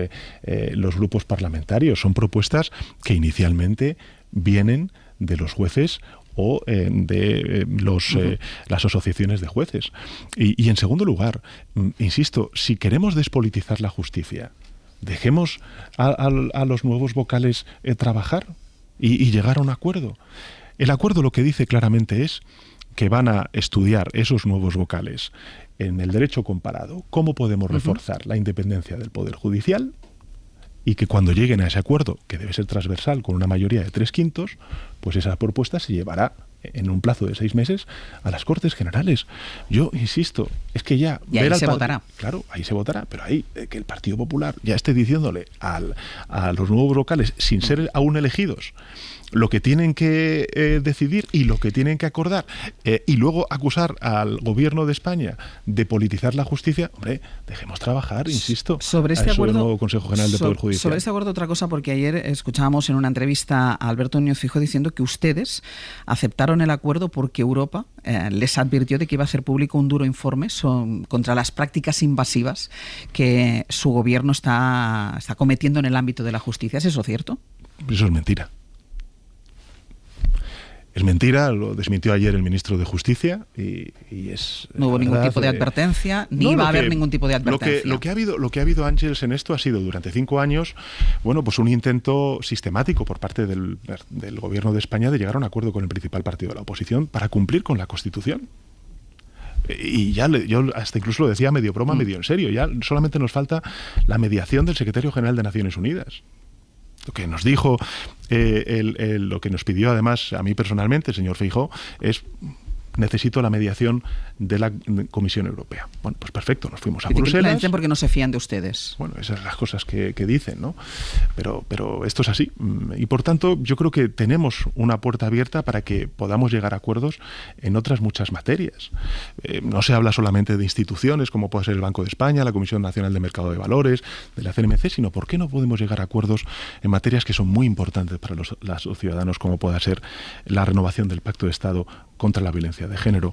grupos parlamentarios. Son propuestas que inicialmente vienen de los jueces o de las asociaciones de jueces. Y en segundo lugar, insisto, si queremos despolitizar la justicia, dejemos a los nuevos vocales trabajar y llegar a un acuerdo. El acuerdo lo que dice claramente es que van a estudiar esos nuevos vocales en el derecho comparado, cómo podemos reforzar la independencia del Poder Judicial, y que cuando lleguen a ese acuerdo, que debe ser transversal con una mayoría de 3/5, pues esa propuesta se llevará en un plazo de 6 meses a las Cortes Generales. Yo insisto, es que ya... Y ahí se votará. Claro, ahí se votará, pero ahí que el Partido Popular ya esté diciéndole a los nuevos vocales, sin ser aún elegidos, lo que tienen que decidir y lo que tienen que acordar, y luego acusar al gobierno de España de politizar la justicia, hombre, dejemos trabajar, insisto, sobre este acuerdo, nuevo Consejo General de Poder Judicial. Sobre este acuerdo, otra cosa, porque ayer escuchábamos en una entrevista a Alberto Núñez Feijóo diciendo que ustedes aceptaron el acuerdo porque Europa les advirtió de que iba a hacer público un duro informe contra las prácticas invasivas que su gobierno está cometiendo en el ámbito de la justicia. ¿Es eso cierto? Eso es mentira. Es mentira, lo desmintió ayer el ministro de Justicia y es... No hubo ningún tipo de advertencia, ni va a haber ningún tipo de advertencia. Lo que ha habido, Ángeles, en esto ha sido durante 5 años, pues un intento sistemático por parte del gobierno de España de llegar a un acuerdo con el principal partido de la oposición para cumplir con la Constitución. Y yo hasta incluso lo decía medio broma, medio en serio, ya solamente nos falta la mediación del secretario general de Naciones Unidas. Lo que nos dijo, lo que nos pidió además a mí personalmente el señor Feijóo es: necesito la mediación de la Comisión Europea. Bueno, pues perfecto, nos fuimos a Bruselas. Porque no se fían de ustedes. Bueno, esas son las cosas que dicen, ¿no? Pero esto es así. Y por tanto, yo creo que tenemos una puerta abierta para que podamos llegar a acuerdos en otras muchas materias. No se habla solamente de instituciones, como puede ser el Banco de España, la Comisión Nacional de Mercado de Valores, de la CNMC, sino por qué no podemos llegar a acuerdos en materias que son muy importantes para los ciudadanos, como pueda ser la renovación del Pacto de Estado contra la violencia de género,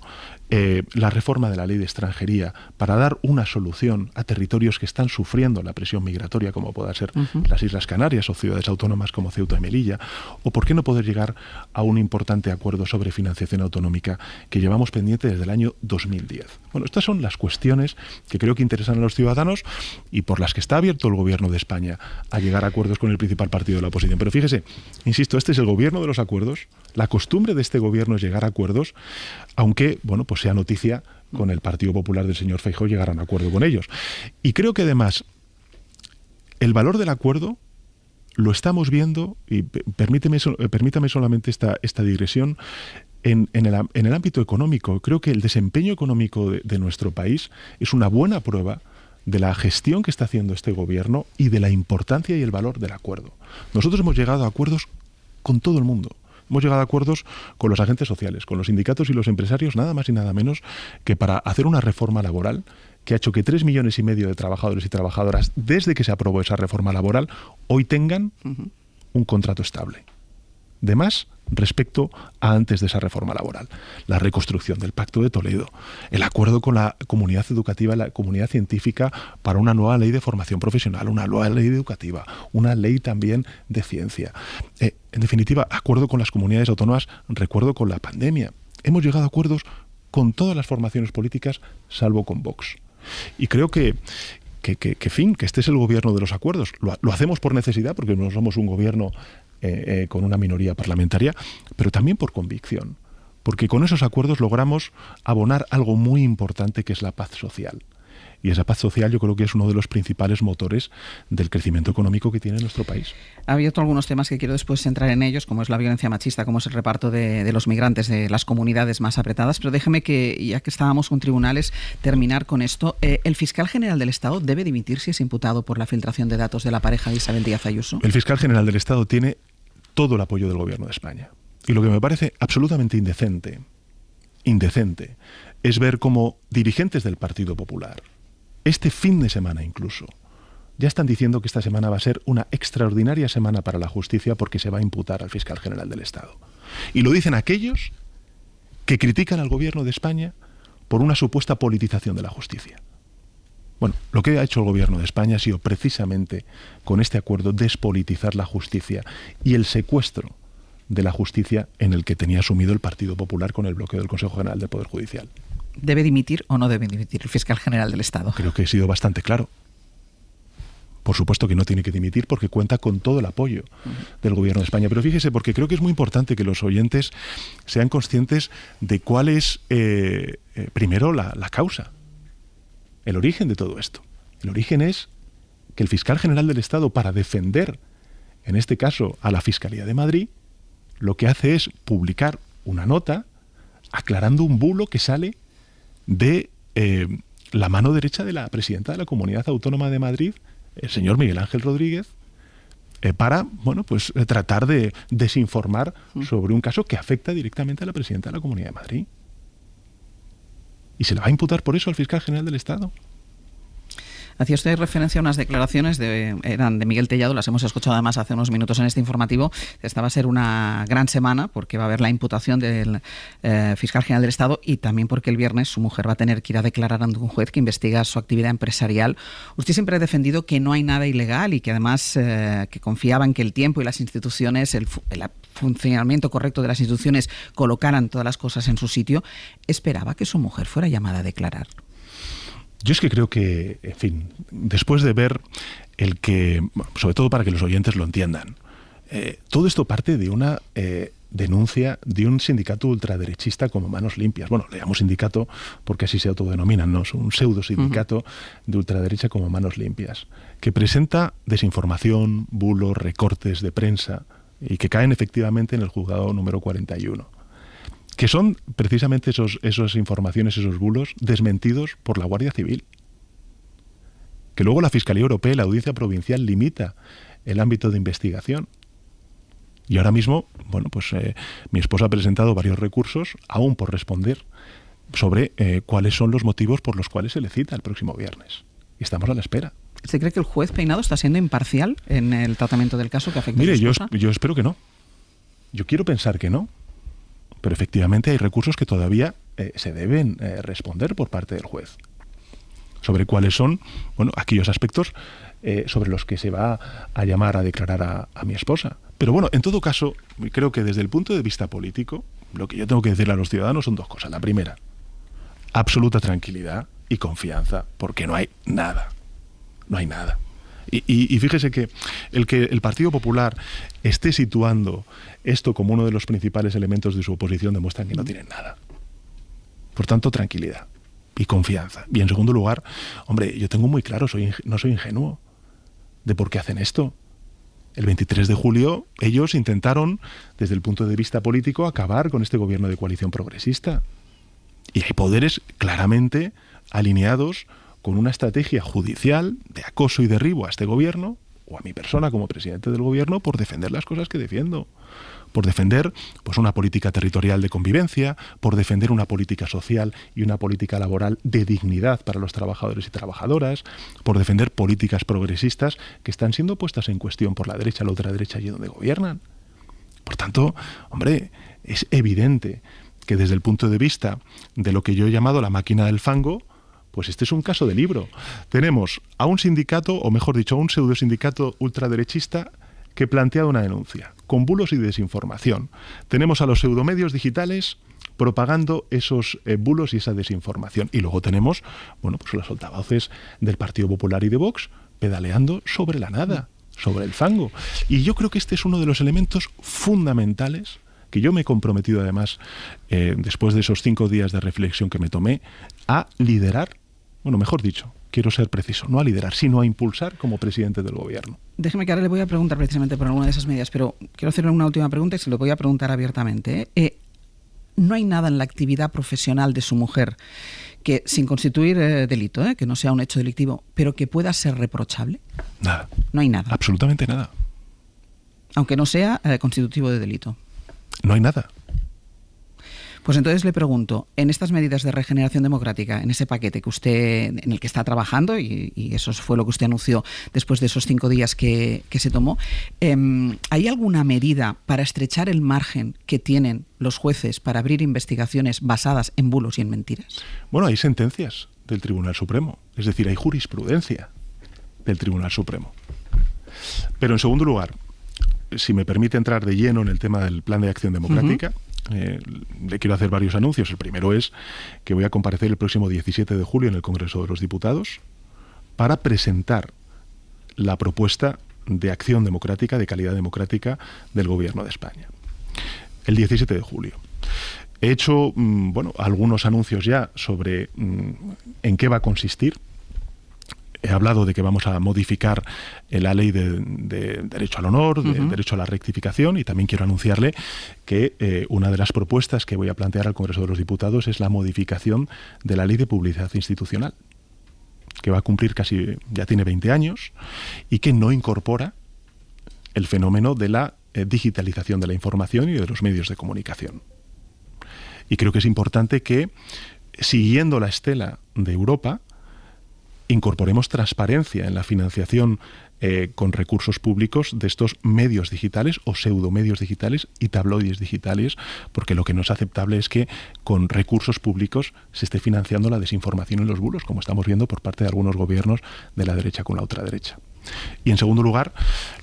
la reforma de la ley de extranjería para dar una solución a territorios que están sufriendo la presión migratoria, como pueda ser las Islas Canarias o ciudades autónomas como Ceuta y Melilla, o por qué no poder llegar a un importante acuerdo sobre financiación autonómica que llevamos pendiente desde el año 2010. Bueno, estas son las cuestiones que creo que interesan a los ciudadanos y por las que está abierto el gobierno de España a llegar a acuerdos con el principal partido de la oposición. Pero fíjese, insisto, este es el gobierno de los acuerdos. La costumbre de este gobierno es llegar a acuerdos, aunque, pues sea noticia con el Partido Popular del señor Feijóo llegar a un acuerdo con ellos. Y creo que además el valor del acuerdo lo estamos viendo, y permítame solamente esta digresión, en el ámbito económico. Creo que el desempeño económico de nuestro país es una buena prueba de la gestión que está haciendo este gobierno y de la importancia y el valor del acuerdo. Nosotros hemos llegado a acuerdos con todo el mundo. Hemos llegado a acuerdos con los agentes sociales, con los sindicatos y los empresarios, nada más y nada menos que para hacer una reforma laboral que ha hecho que 3,5 millones de trabajadores y trabajadoras, desde que se aprobó esa reforma laboral, hoy tengan un contrato estable. De más respecto a antes de esa reforma laboral. La reconstrucción del Pacto de Toledo, el acuerdo con la comunidad educativa y la comunidad científica para una nueva ley de formación profesional, una nueva ley educativa, una ley también de ciencia. En definitiva, acuerdo con las comunidades autónomas, recuerdo con la pandemia. Hemos llegado a acuerdos con todas las formaciones políticas, salvo con Vox. Y creo que este es el gobierno de los acuerdos. Lo hacemos por necesidad, porque no somos un gobierno con una minoría parlamentaria, pero también por convicción, porque con esos acuerdos logramos abonar algo muy importante, que es la paz social. Y esa paz social yo creo que es uno de los principales motores del crecimiento económico que tiene nuestro país. Ha abierto algunos temas que quiero después entrar en ellos, como es la violencia machista, como es el reparto de los migrantes de las comunidades más apretadas, pero déjeme que, ya que estábamos con tribunales, terminar con esto. ¿El fiscal general del Estado debe dimitir si es imputado por la filtración de datos de la pareja de Isabel Díaz Ayuso? El fiscal general del Estado tiene todo el apoyo del Gobierno de España. Y lo que me parece absolutamente indecente, es ver cómo dirigentes del Partido Popular, este fin de semana incluso, ya están diciendo que esta semana va a ser una extraordinaria semana para la justicia porque se va a imputar al fiscal general del Estado. Y lo dicen aquellos que critican al Gobierno de España por una supuesta politización de la justicia. Bueno, lo que ha hecho el Gobierno de España ha sido precisamente, con este acuerdo, despolitizar la justicia y el secuestro de la justicia en el que tenía asumido el Partido Popular con el bloqueo del Consejo General del Poder Judicial. ¿Debe dimitir o no debe dimitir el fiscal general del Estado? Creo que he sido bastante claro. Por supuesto que no tiene que dimitir porque cuenta con todo el apoyo del Gobierno de España. Pero fíjese, porque creo que es muy importante que los oyentes sean conscientes de cuál es, primero, la causa, el origen de todo esto. El origen es que el fiscal general del Estado, para defender, en este caso, a la Fiscalía de Madrid, lo que hace es publicar una nota aclarando un bulo que sale de la mano derecha de la presidenta de la Comunidad Autónoma de Madrid, el señor Miguel Ángel Rodríguez, para tratar de desinformar sobre un caso que afecta directamente a la presidenta de la Comunidad de Madrid. ¿Y se le va a imputar por eso al fiscal general del Estado? Hacía usted referencia a unas declaraciones eran de Miguel Tellado, las hemos escuchado además hace unos minutos en este informativo. Esta va a ser una gran semana porque va a haber la imputación del fiscal general del Estado y también porque el viernes su mujer va a tener que ir a declarar ante un juez que investiga su actividad empresarial. Usted siempre ha defendido que no hay nada ilegal y que además que confiaba en que el tiempo y las instituciones, el funcionamiento correcto de las instituciones colocaran todas las cosas en su sitio. ¿Esperaba que su mujer fuera llamada a declarar? Yo es que creo que, en fin, después de ver sobre todo para que los oyentes lo entiendan, todo esto parte de una denuncia de un sindicato ultraderechista como Manos Limpias. Bueno, le llamo sindicato porque así se autodenominan, ¿no? Es un pseudo sindicato de ultraderecha como Manos Limpias, que presenta desinformación, bulos, recortes de prensa y que caen efectivamente en el juzgado número 41. Que son precisamente esas informaciones, esos bulos, desmentidos por la Guardia Civil. Que luego la Fiscalía Europea y la Audiencia Provincial limita el ámbito de investigación. Y ahora mismo, mi esposa ha presentado varios recursos, aún por responder, sobre cuáles son los motivos por los cuales se le cita el próximo viernes. Y estamos a la espera. ¿Usted cree que el juez Peinado está siendo imparcial en el tratamiento del caso que afecta a su esposa? Yo espero que no. Yo quiero pensar que no. Pero efectivamente hay recursos que todavía se deben responder por parte del juez sobre cuáles son aquellos aspectos sobre los que se va a llamar a declarar a mi esposa. Pero bueno, en todo caso, creo que desde el punto de vista político, lo que yo tengo que decirle a los ciudadanos son dos cosas. La primera, absoluta tranquilidad y confianza, porque no hay nada. No hay nada. Y fíjese que el Partido Popular esté situando esto como uno de los principales elementos de su oposición demuestra que no tienen nada. Por tanto, tranquilidad y confianza. Y en segundo lugar, hombre, yo tengo muy claro, no soy ingenuo de por qué hacen esto. El 23 de julio ellos intentaron, desde el punto de vista político, acabar con este gobierno de coalición progresista. Y hay poderes claramente alineados con una estrategia judicial de acoso y derribo a este gobierno, o a mi persona como presidente del gobierno, por defender las cosas que defiendo. Por defender una política territorial de convivencia, por defender una política social y una política laboral de dignidad para los trabajadores y trabajadoras, por defender políticas progresistas que están siendo puestas en cuestión por la derecha, la ultraderecha y donde gobiernan. Por tanto, hombre, es evidente que desde el punto de vista de lo que yo he llamado la máquina del fango, pues este es un caso de libro. Tenemos a un sindicato, o mejor dicho, a un pseudosindicato ultraderechista que plantea una denuncia, con bulos y desinformación. Tenemos a los pseudomedios digitales propagando esos bulos y esa desinformación. Y luego tenemos, los altavoces del Partido Popular y de Vox pedaleando sobre la nada, sobre el fango. Y yo creo que este es uno de los elementos fundamentales que yo me he comprometido además, después de esos 5 días de reflexión que me tomé, a liderar, mejor dicho, quiero ser preciso, no a liderar, sino a impulsar como presidente del gobierno. Déjeme que ahora le voy a preguntar precisamente por alguna de esas medidas, pero quiero hacerle una última pregunta y se lo voy a preguntar abiertamente. ¿No hay nada en la actividad profesional de su mujer que, sin constituir delito, que no sea un hecho delictivo, pero que pueda ser reprochable? Nada. No hay nada. Absolutamente nada. Aunque no sea constitutivo de delito. No hay nada. Pues entonces le pregunto, en estas medidas de regeneración democrática, en ese paquete que usted, en el que está trabajando, y eso fue lo que usted anunció después de esos 5 días que se tomó, ¿hay alguna medida para estrechar el margen que tienen los jueces para abrir investigaciones basadas en bulos y en mentiras? Bueno, hay sentencias del Tribunal Supremo, es decir, hay jurisprudencia del Tribunal Supremo. Pero en segundo lugar, si me permite entrar de lleno en el tema del Plan de Acción Democrática, le quiero hacer varios anuncios. El primero es que voy a comparecer el próximo 17 de julio en el Congreso de los Diputados para presentar la propuesta de acción democrática, de calidad democrática del Gobierno de España. El 17 de julio. He hecho algunos anuncios ya sobre en qué va a consistir. He hablado de que vamos a modificar la ley de derecho al honor, de derecho a la rectificación, y también quiero anunciarle que una de las propuestas que voy a plantear al Congreso de los Diputados es la modificación de la ley de publicidad institucional, que va a cumplir ya tiene 20 años, y que no incorpora el fenómeno de la digitalización de la información y de los medios de comunicación. Y creo que es importante que, siguiendo la estela de Europa, incorporemos transparencia en la financiación con recursos públicos de estos medios digitales o pseudomedios digitales y tabloides digitales, porque lo que no es aceptable es que con recursos públicos se esté financiando la desinformación y los bulos, como estamos viendo por parte de algunos gobiernos de la derecha con la ultraderecha. Y en segundo lugar,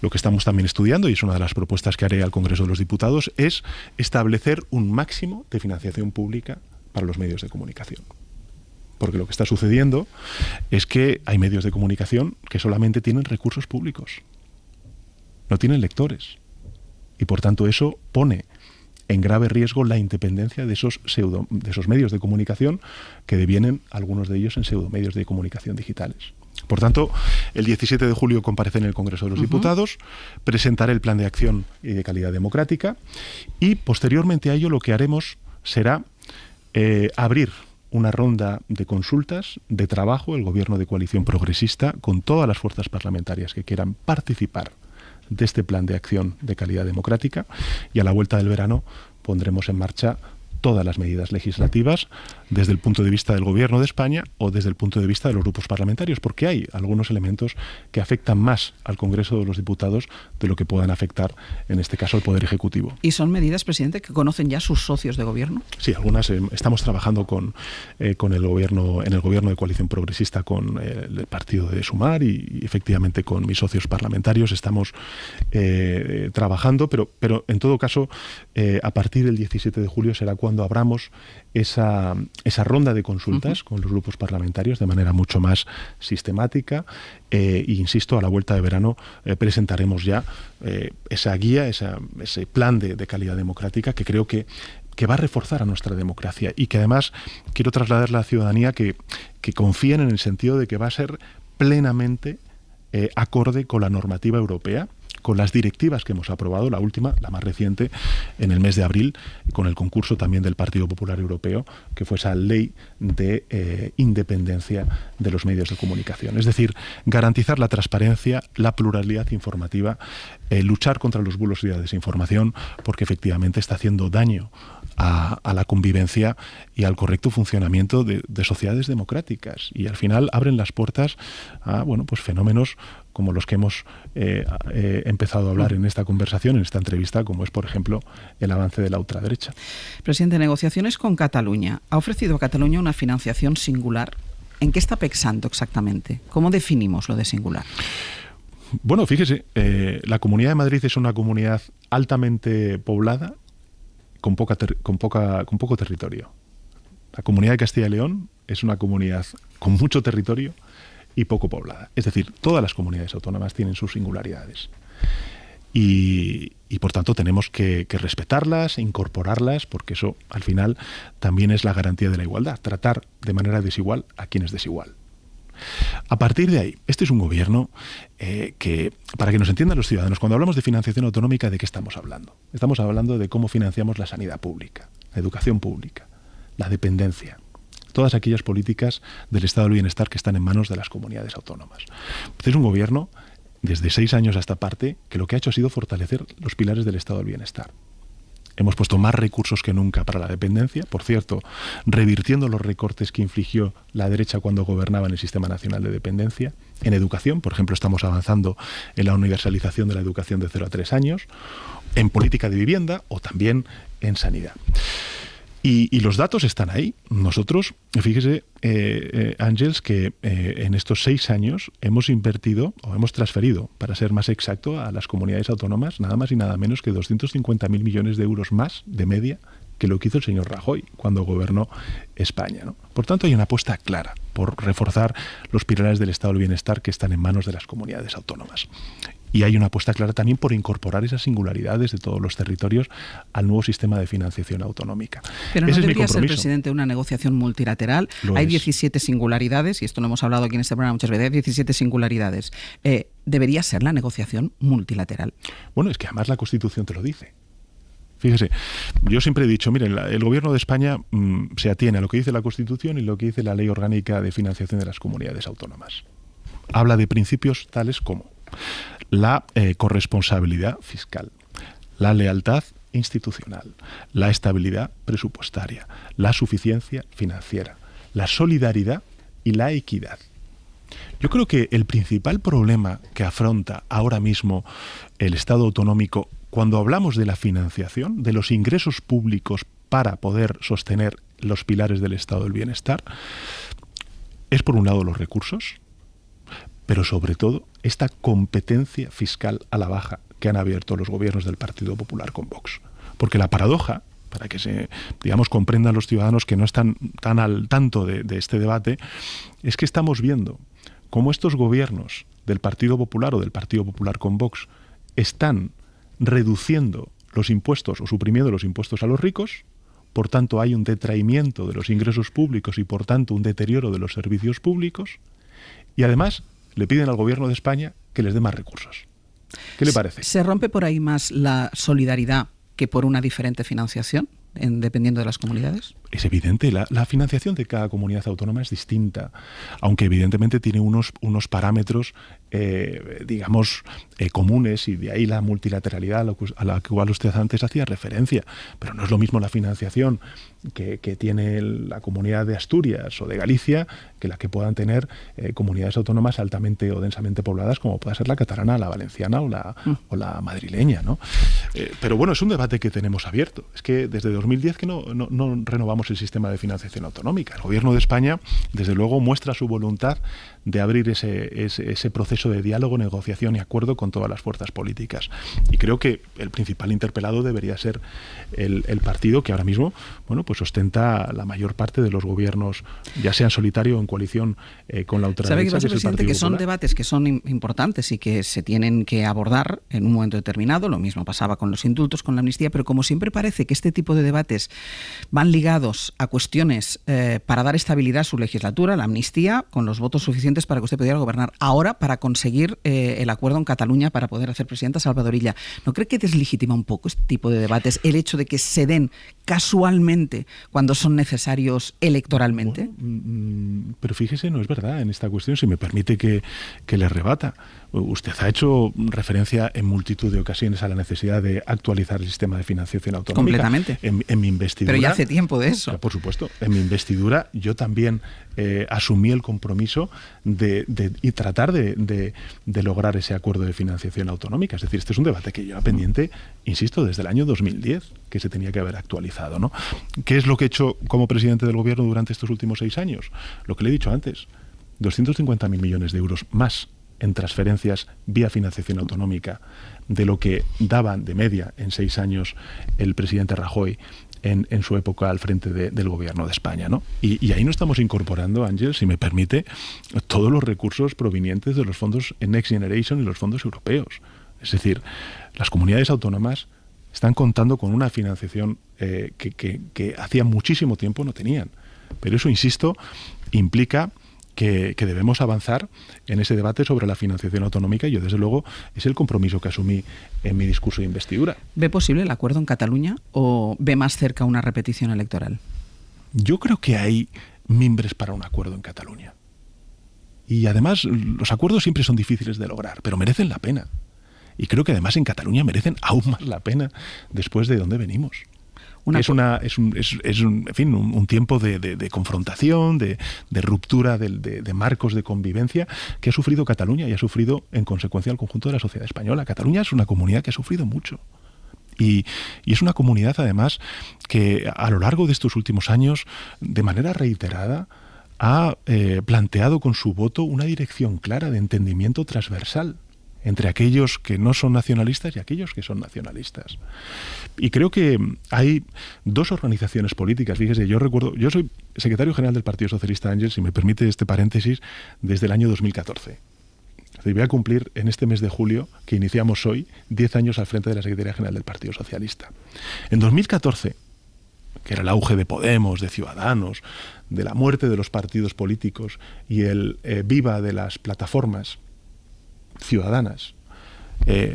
lo que estamos también estudiando, y es una de las propuestas que haré al Congreso de los Diputados, es establecer un máximo de financiación pública para los medios de comunicación. Porque lo que está sucediendo es que hay medios de comunicación que solamente tienen recursos públicos, no tienen lectores, y por tanto eso pone en grave riesgo la independencia de esos medios de comunicación, que devienen algunos de ellos en pseudomedios de comunicación digitales. Por tanto, el 17 de julio compareceré en el Congreso de los Diputados, presentaré el Plan de Acción y de Calidad Democrática, y posteriormente a ello lo que haremos será abrir una ronda de consultas, de trabajo, el Gobierno de coalición progresista, con todas las fuerzas parlamentarias que quieran participar de este plan de acción de calidad democrática, y a la vuelta del verano pondremos en marcha todas las medidas legislativas desde el punto de vista del Gobierno de España o desde el punto de vista de los grupos parlamentarios, porque hay algunos elementos que afectan más al Congreso de los Diputados de lo que puedan afectar, en este caso, al Poder Ejecutivo. ¿Y son medidas, presidente, que conocen ya sus socios de gobierno? Sí, algunas. Estamos trabajando con el Gobierno, en el Gobierno de coalición progresista, con el partido de Sumar y efectivamente con mis socios parlamentarios. Estamos trabajando, pero en todo caso, a partir del 17 de julio será cuando abramos esa ronda de consultas con los grupos parlamentarios de manera mucho más sistemática, e insisto, a la vuelta de verano presentaremos ya esa guía, ese plan de calidad democrática que creo que va a reforzar a nuestra democracia, y que además quiero trasladarle a la ciudadanía que confíen, en el sentido de que va a ser plenamente acorde con la normativa europea, con las directivas que hemos aprobado, la última, la más reciente, en el mes de abril, con el concurso también del Partido Popular Europeo, que fue esa ley de independencia de los medios de comunicación. Es decir, garantizar la transparencia, la pluralidad informativa, luchar contra los bulos y la desinformación, porque efectivamente está haciendo daño a la convivencia y al correcto funcionamiento de sociedades democráticas, y al final abren las puertas a fenómenos como los que hemos empezado a hablar en esta conversación, en esta entrevista, como es, por ejemplo, el avance de la ultraderecha. Presidente, negociaciones con Cataluña. ¿Ha ofrecido a Cataluña una financiación singular? ¿En qué está pensando exactamente? ¿Cómo definimos lo de singular? Bueno, fíjese, la Comunidad de Madrid es una comunidad altamente poblada, con poco territorio. La Comunidad de Castilla y León es una comunidad con mucho territorio y poco poblada. Es decir, todas las comunidades autónomas tienen sus singularidades. Y por tanto tenemos que respetarlas e incorporarlas, porque eso al final también es la garantía de la igualdad, tratar de manera desigual a quien es desigual. A partir de ahí, este es un gobierno que, para que nos entiendan los ciudadanos, cuando hablamos de financiación autonómica, ¿de qué estamos hablando? Estamos hablando de cómo financiamos la sanidad pública, la educación pública, la dependencia, todas aquellas políticas del estado del bienestar que están en manos de las comunidades autónomas. Este es un gobierno, desde 6 años a esta parte, que lo que ha hecho ha sido fortalecer los pilares del estado del bienestar. Hemos puesto más recursos que nunca para la dependencia, por cierto, revirtiendo los recortes que infligió la derecha cuando gobernaba en el Sistema Nacional de Dependencia. En educación, por ejemplo, estamos avanzando en la universalización de la educación de 0 a 3 años, en política de vivienda o también en sanidad. Y los datos están ahí. Nosotros, fíjese, Ángels, que en estos 6 años hemos invertido, o hemos transferido, para ser más exacto, a las comunidades autónomas nada más y nada menos que 250.000 millones de euros más de media que lo que hizo el señor Rajoy cuando gobernó España, ¿no? Por tanto, hay una apuesta clara por reforzar los pilares del estado del bienestar que están en manos de las comunidades autónomas. Y hay una apuesta clara también por incorporar esas singularidades de todos los territorios al nuevo sistema de financiación autonómica. Pero no Ese debería es mi ser, presidente, una negociación multilateral. Hay 17 singularidades, y esto lo hemos hablado aquí en este programa muchas veces, hay 17 singularidades. ¿Debería ser la negociación multilateral? Bueno, es que además la Constitución te lo dice. Fíjese, yo siempre he dicho, miren, el Gobierno de España se atiene a lo que dice la Constitución y lo que dice la Ley Orgánica de Financiación de las Comunidades Autónomas. Habla de principios tales como la corresponsabilidad fiscal, la lealtad institucional, la estabilidad presupuestaria, la suficiencia financiera, la solidaridad y la equidad. Yo creo que el principal problema que afronta ahora mismo el Estado autonómico cuando hablamos de la financiación, de los ingresos públicos para poder sostener los pilares del estado del bienestar, es por un lado los recursos, pero sobre todo esta competencia fiscal a la baja que han abierto los gobiernos del Partido Popular con Vox. Porque la paradoja, para que comprendan los ciudadanos que no están tan al tanto de este debate, es que estamos viendo cómo estos gobiernos del Partido Popular o del Partido Popular con Vox están reduciendo los impuestos o suprimiendo los impuestos a los ricos, por tanto hay un detraimiento de los ingresos públicos y por tanto un deterioro de los servicios públicos, y además le piden al Gobierno de España que les dé más recursos. ¿Qué le parece? ¿Se rompe por ahí más la solidaridad que por una diferente financiación, dependiendo de las comunidades? Es evidente, la financiación de cada comunidad autónoma es distinta, aunque evidentemente tiene unos parámetros, comunes, y de ahí la multilateralidad a la cual usted antes hacía referencia. Pero no es lo mismo la financiación que tiene la comunidad de Asturias o de Galicia que la que puedan tener comunidades autónomas altamente o densamente pobladas, como pueda ser la catalana, la valenciana o la madrileña, ¿no? Pero bueno, es un debate que tenemos abierto. Es que desde 2010 que no renovamos el sistema de financiación autonómica. El Gobierno de España, desde luego, muestra su voluntad de abrir ese proceso de diálogo, negociación y acuerdo con todas las fuerzas políticas. Y creo que el principal interpelado debería ser el partido que ahora mismo, pues ostenta la mayor parte de los gobiernos, ya sea en solitario o en coalición con la ultraderecha. ¿Sabe qué pasa, que es el presidente? Partido Que son Popular. debates que son importantes y que se tienen que abordar en un momento determinado. Lo mismo pasaba con los indultos, con la amnistía, pero como siempre parece que este tipo de debates van ligados a cuestiones para dar estabilidad a su legislatura, la amnistía, con los votos suficientes para que usted pudiera gobernar. Ahora, para conseguir el acuerdo en Cataluña para poder hacer presidenta Salvador Illa. ¿No cree que deslegitima un poco este tipo de debates el hecho de que se den casualmente cuando son necesarios electoralmente? Pero fíjese, no es verdad en esta cuestión, si me permite que le rebata. Usted ha hecho referencia en multitud de ocasiones a la necesidad de actualizar el sistema de financiación autonómica. Completamente. En mi investidura. Pero ya hace tiempo de eso. Por supuesto. En mi investidura yo también asumí el compromiso de tratar de lograr ese acuerdo de financiación autonómica. Es decir, este es un debate que lleva pendiente, insisto, desde el año 2010, que se tenía que haber actualizado, ¿no? ¿Qué es lo que he hecho como presidente del Gobierno durante estos últimos 6 años? Lo que le he dicho antes, 250.000 millones de euros más en transferencias vía financiación autonómica de lo que daban de media en 6 años el presidente Rajoy en su época al frente del Gobierno de España, ¿no? Y ahí no estamos incorporando, Ángel, si me permite, todos los recursos provenientes de los fondos Next Generation y los fondos europeos. Es decir, las comunidades autónomas están contando con una financiación que hacía muchísimo tiempo no tenían. Pero eso, insisto, implica que debemos avanzar en ese debate sobre la financiación autonómica, y yo desde luego es el compromiso que asumí en mi discurso de investidura. ¿Ve posible el acuerdo en Cataluña o ve más cerca una repetición electoral? Yo creo que hay mimbres para un acuerdo en Cataluña. Y además los acuerdos siempre son difíciles de lograr, pero merecen la pena. Y creo que además en Cataluña merecen aún más la pena después de donde venimos. Es un tiempo de confrontación, de ruptura de marcos de convivencia que ha sufrido Cataluña y ha sufrido en consecuencia el conjunto de la sociedad española. Cataluña es una comunidad que ha sufrido mucho. Y es una comunidad además que a lo largo de estos últimos años, de manera reiterada, ha planteado con su voto una dirección clara de entendimiento transversal entre aquellos que no son nacionalistas y aquellos que son nacionalistas. Y creo que hay dos organizaciones políticas. Fíjese, yo soy secretario general del Partido Socialista, Ángel, si me permite este paréntesis, desde el año 2014. Voy a cumplir en este mes de julio, que iniciamos hoy, 10 años al frente de la Secretaría General del Partido Socialista. En 2014, que era el auge de Podemos, de Ciudadanos, de la muerte de los partidos políticos y el viva de las plataformas ciudadanas,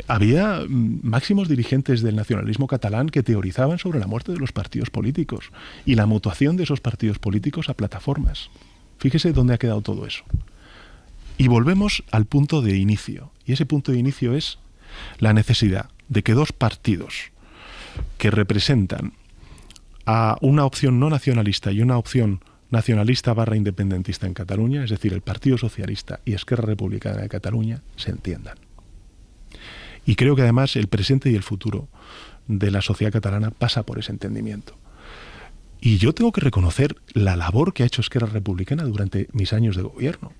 había máximos dirigentes del nacionalismo catalán que teorizaban sobre la muerte de los partidos políticos y la mutuación de esos partidos políticos a plataformas. Fíjese dónde ha quedado todo eso. Y volvemos al punto de inicio. Y ese punto de inicio es la necesidad de que dos partidos que representan a una opción no nacionalista y una opción nacionalista / independentista en Cataluña, es decir, el Partido Socialista y Esquerra Republicana de Cataluña, se entiendan. Y creo que además el presente y el futuro de la sociedad catalana pasa por ese entendimiento. Y yo tengo que reconocer la labor que ha hecho Esquerra Republicana durante mis años de gobierno,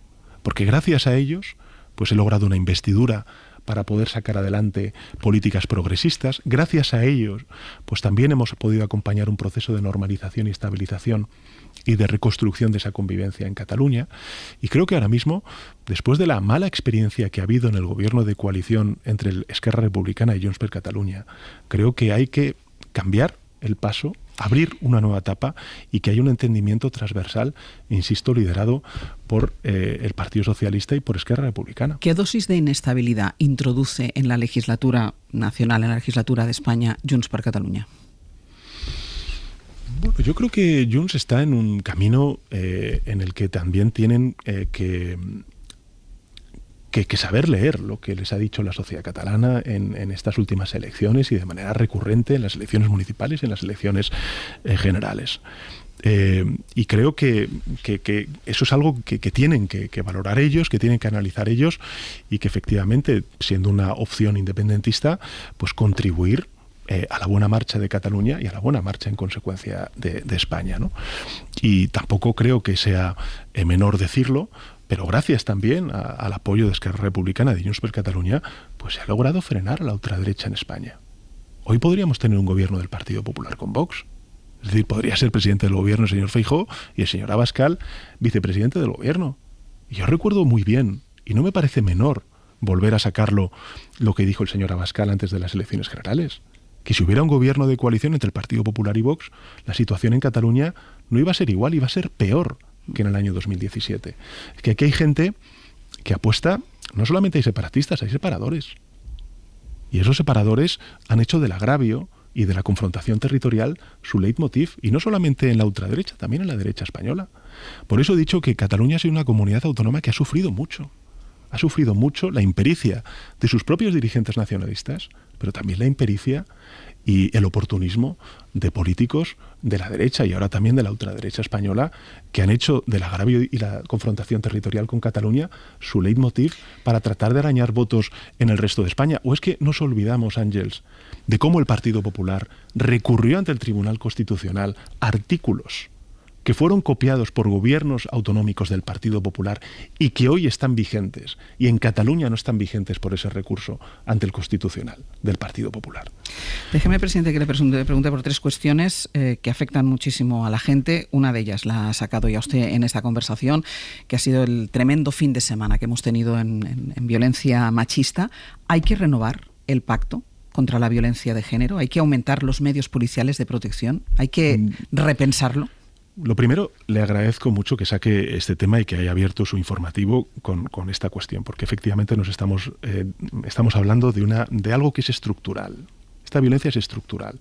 porque gracias a ellos pues he logrado una investidura para poder sacar adelante políticas progresistas. Gracias a ellos, pues también hemos podido acompañar un proceso de normalización y estabilización y de reconstrucción de esa convivencia en Cataluña. Y creo que ahora mismo, después de la mala experiencia que ha habido en el gobierno de coalición entre el Esquerra Republicana y Junts per Catalunya, creo que hay que cambiar el paso, abrir una nueva etapa y que haya un entendimiento transversal, insisto, liderado por el Partido Socialista y por Esquerra Republicana. ¿Qué dosis de inestabilidad introduce en la legislatura nacional, en la legislatura de España, Junts per Catalunya? Bueno, yo creo que Junts está en un camino en el que también tienen que saber leer lo que les ha dicho la sociedad catalana en estas últimas elecciones y de manera recurrente en las elecciones municipales y en las elecciones generales. Y creo que eso es algo que tienen que valorar ellos, que tienen que analizar ellos y que efectivamente, siendo una opción independentista, pues contribuir a la buena marcha de Cataluña y a la buena marcha en consecuencia de España, ¿no? Y tampoco creo que sea menor decirlo, pero gracias también al apoyo de Esquerra Republicana de Junts per Catalunya, pues se ha logrado frenar a la ultraderecha en España. Hoy podríamos tener un gobierno del Partido Popular con Vox. Es decir, podría ser presidente del gobierno el señor Feijóo y el señor Abascal vicepresidente del gobierno. Y yo recuerdo muy bien, y no me parece menor volver a sacarlo, lo que dijo el señor Abascal antes de las elecciones generales, que si hubiera un gobierno de coalición entre el Partido Popular y Vox, la situación en Cataluña no iba a ser igual, iba a ser peor que en el año 2017. Es que aquí hay gente que apuesta, no solamente hay separatistas, hay separadores. Y esos separadores han hecho del agravio y de la confrontación territorial su leitmotiv, y no solamente en la ultraderecha, también en la derecha española. Por eso he dicho que Cataluña ha sido una comunidad autónoma que ha sufrido mucho. Ha sufrido mucho la impericia de sus propios dirigentes nacionalistas, pero también la impericia y el oportunismo de políticos de la derecha y ahora también de la ultraderecha española, que han hecho del agravio y la confrontación territorial con Cataluña su leitmotiv para tratar de arañar votos en el resto de España. ¿O es que nos olvidamos, Ángels, de cómo el Partido Popular recurrió ante el Tribunal Constitucional artículos que fueron copiados por gobiernos autonómicos del Partido Popular y que hoy están vigentes, y en Cataluña no están vigentes por ese recurso ante el Constitucional del Partido Popular? Déjeme, presidente, que le pregunte por tres cuestiones que afectan muchísimo a la gente. Una de ellas la ha sacado ya usted en esta conversación, que ha sido el tremendo fin de semana que hemos tenido en violencia machista. ¿Hay que renovar el pacto contra la violencia de género? ¿Hay que aumentar los medios policiales de protección? ¿Hay que repensarlo? Lo primero, le agradezco mucho que saque este tema y que haya abierto su informativo con esta cuestión, porque efectivamente estamos hablando de algo que es estructural. Esta violencia es estructural.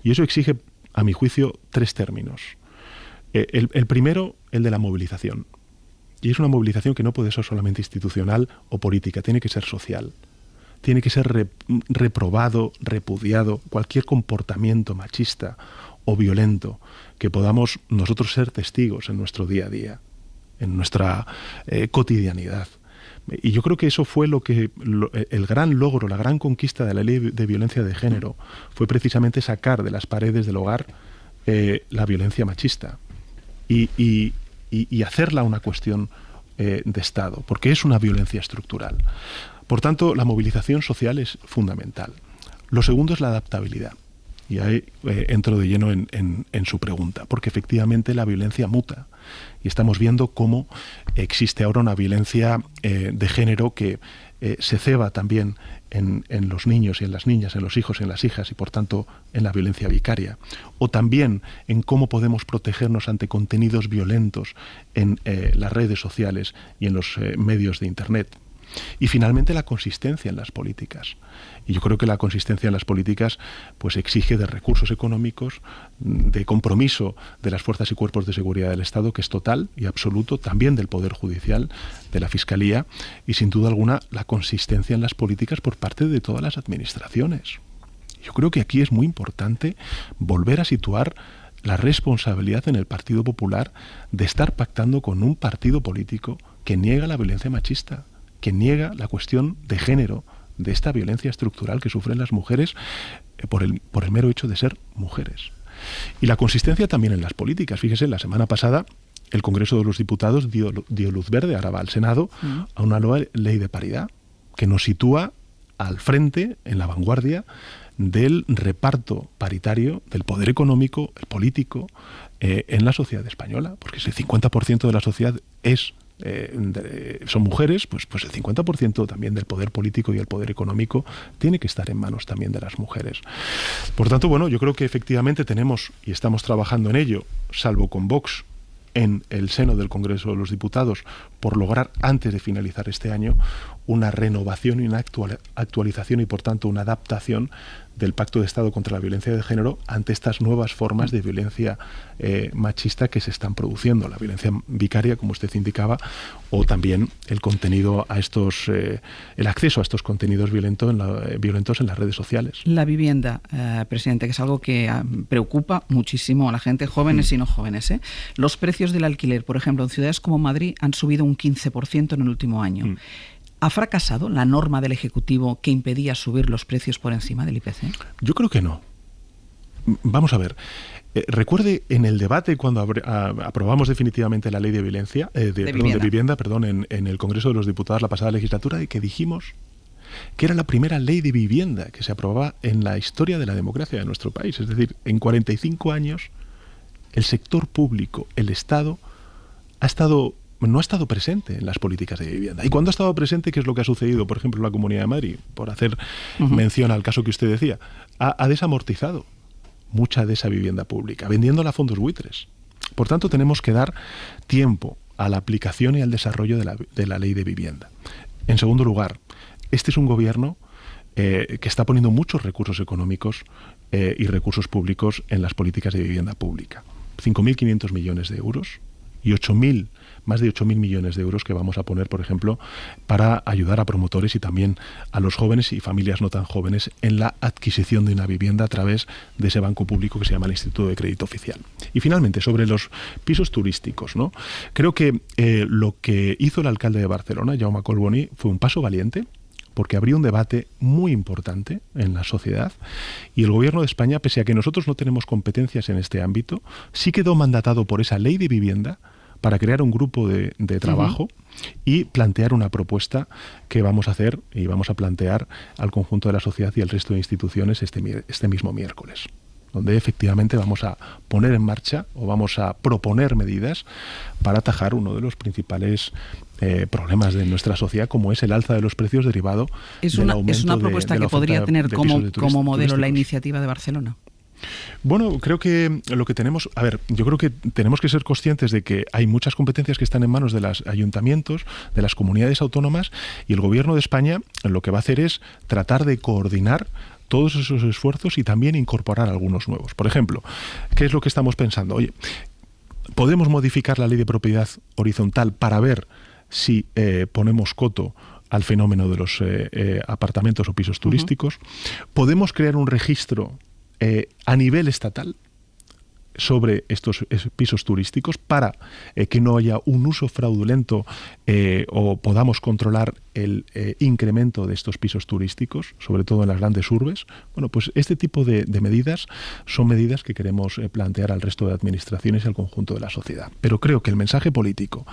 Y eso exige, a mi juicio, 3 términos. El primero, el de la movilización. Y es una movilización que no puede ser solamente institucional o política, tiene que ser social. Tiene que ser reprobado, repudiado cualquier comportamiento machista o violento que podamos nosotros ser testigos en nuestro día a día, en nuestra cotidianidad. Y yo creo que eso fue el gran logro, la gran conquista de la ley de violencia de género, fue precisamente sacar de las paredes del hogar la violencia machista y hacerla una cuestión de Estado, porque es una violencia estructural. Por tanto, la movilización social es fundamental. Lo segundo es la adaptabilidad. Y ahí entro de lleno en su pregunta, porque efectivamente la violencia muta. Y estamos viendo cómo existe ahora una violencia de género que se ceba también en los niños y en las niñas, en los hijos y en las hijas, y por tanto en la violencia vicaria. O también en cómo podemos protegernos ante contenidos violentos en las redes sociales y en los medios de Internet. Y finalmente la consistencia en las políticas. Y yo creo que la consistencia en las políticas pues exige de recursos económicos, de compromiso de las fuerzas y cuerpos de seguridad del Estado, que es total y absoluto, también del Poder Judicial, de la Fiscalía, y sin duda alguna la consistencia en las políticas por parte de todas las administraciones. Yo creo que aquí es muy importante volver a situar la responsabilidad en el Partido Popular de estar pactando con un partido político que niega la violencia machista, que niega la cuestión de género, de esta violencia estructural que sufren las mujeres por el mero hecho de ser mujeres. Y la consistencia también en las políticas. Fíjese, la semana pasada el Congreso de los Diputados dio luz verde, ahora va al Senado, a una nueva ley de paridad que nos sitúa al frente, en la vanguardia, del reparto paritario del poder económico, el político, en la sociedad española. Porque si el 50% de la sociedad son mujeres, pues el 50% también del poder político y el poder económico tiene que estar en manos también de las mujeres. Por tanto, bueno, yo creo que efectivamente tenemos, y estamos trabajando en ello, salvo con Vox, en el seno del Congreso de los Diputados, por lograr antes de finalizar este año una renovación y una actualización y por tanto una adaptación del Pacto de Estado contra la Violencia de Género ante estas nuevas formas de violencia machista que se están produciendo, la violencia vicaria, como usted indicaba, o también el contenido a estos, el acceso a estos contenidos violentos en las redes sociales. La vivienda, presidente, que es algo que preocupa muchísimo a la gente, jóvenes y no jóvenes. Los precios del alquiler, por ejemplo, en ciudades como Madrid han subido un 15% en el último año. ¿Ha fracasado la norma del Ejecutivo que impedía subir los precios por encima del IPC? Yo creo que no. Vamos a ver. Recuerde en el debate cuando aprobamos definitivamente la ley de vivienda en el Congreso de los Diputados la pasada legislatura, y que dijimos que era la primera ley de vivienda que se aprobaba en la historia de la democracia de nuestro país. Es decir, en 45 años el sector público, el Estado, no ha estado presente en las políticas de vivienda. Y cuando ha estado presente, ¿qué es lo que ha sucedido, por ejemplo, en la Comunidad de Madrid? Por hacer mención al caso que usted decía, ha desamortizado mucha de esa vivienda pública, vendiéndola a fondos buitres. Por tanto, tenemos que dar tiempo a la aplicación y al desarrollo de la ley de vivienda. En segundo lugar, este es un gobierno que está poniendo muchos recursos económicos y recursos públicos en las políticas de vivienda pública. 5.500 millones de euros y más de 8.000 millones de euros que vamos a poner, por ejemplo, para ayudar a promotores y también a los jóvenes y familias no tan jóvenes en la adquisición de una vivienda a través de ese banco público que se llama el Instituto de Crédito Oficial. Y finalmente, sobre los pisos turísticos, ¿no? Creo que lo que hizo el alcalde de Barcelona, Jaume Collboni, fue un paso valiente, porque abrió un debate muy importante en la sociedad, y el Gobierno de España, pese a que nosotros no tenemos competencias en este ámbito, sí quedó mandatado por esa ley de vivienda para crear un grupo de trabajo y plantear una propuesta que vamos a hacer y vamos a plantear al conjunto de la sociedad y al resto de instituciones este mismo miércoles, donde efectivamente vamos a poner en marcha o vamos a proponer medidas para atajar uno de los principales problemas de nuestra sociedad, como es el alza de los precios derivado del aumento. ¿Es una propuesta que podría tener como modelo la iniciativa de Barcelona? Bueno, creo que lo que tenemos... A ver, yo creo que tenemos que ser conscientes de que hay muchas competencias que están en manos de los ayuntamientos, de las comunidades autónomas, y el Gobierno de España lo que va a hacer es tratar de coordinar todos esos esfuerzos y también incorporar algunos nuevos. Por ejemplo, ¿qué es lo que estamos pensando? Oye, ¿podemos modificar la ley de propiedad horizontal para ver si ponemos coto al fenómeno de los apartamentos o pisos turísticos? ¿Podemos crear un registro a nivel estatal sobre estos pisos turísticos para que no haya un uso fraudulento o podamos controlar el incremento de estos pisos turísticos, sobre todo en las grandes urbes? Bueno, pues este tipo de medidas son medidas que queremos plantear al resto de administraciones y al conjunto de la sociedad. Pero creo que el mensaje político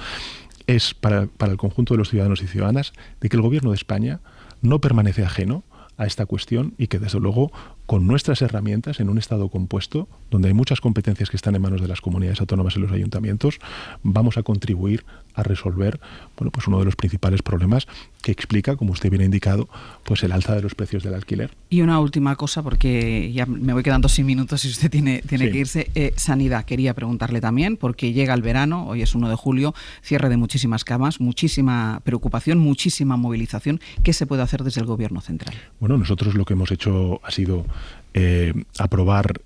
es para el conjunto de los ciudadanos y ciudadanas de que el Gobierno de España no permanece ajeno a esta cuestión y que, desde luego, con nuestras herramientas, en un Estado compuesto, donde hay muchas competencias que están en manos de las comunidades autónomas y los ayuntamientos, vamos a contribuir a resolver, bueno, pues uno de los principales problemas que explica, como usted bien ha indicado, pues el alza de los precios del alquiler. Y una última cosa, porque ya me voy quedando sin minutos y usted tiene que irse. Sanidad, quería preguntarle también, porque llega el verano, hoy es 1 de julio, cierre de muchísimas camas, muchísima preocupación, muchísima movilización. ¿Qué se puede hacer desde el Gobierno central? Bueno, nosotros lo que hemos hecho ha sido aprobar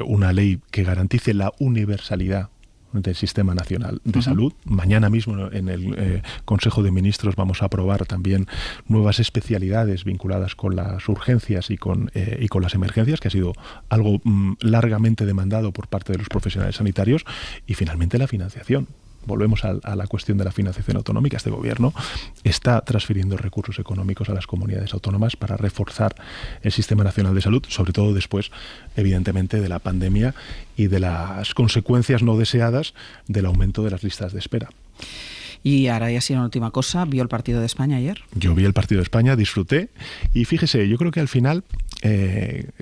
una ley que garantice la universalidad del Sistema Nacional de Salud. Mañana mismo en el Consejo de Ministros vamos a aprobar también nuevas especialidades vinculadas con las urgencias y con las emergencias, que ha sido algo largamente demandado por parte de los profesionales sanitarios. Y finalmente la financiación. Volvemos a la cuestión de la financiación autonómica. Este Gobierno está transfiriendo recursos económicos a las comunidades autónomas para reforzar el Sistema Nacional de Salud, sobre todo después, evidentemente, de la pandemia y de las consecuencias no deseadas del aumento de las listas de espera. Y ahora ya sí, una última cosa, ¿vio el partido de España ayer? Yo vi el partido de España, disfruté, y fíjese, yo creo que al final,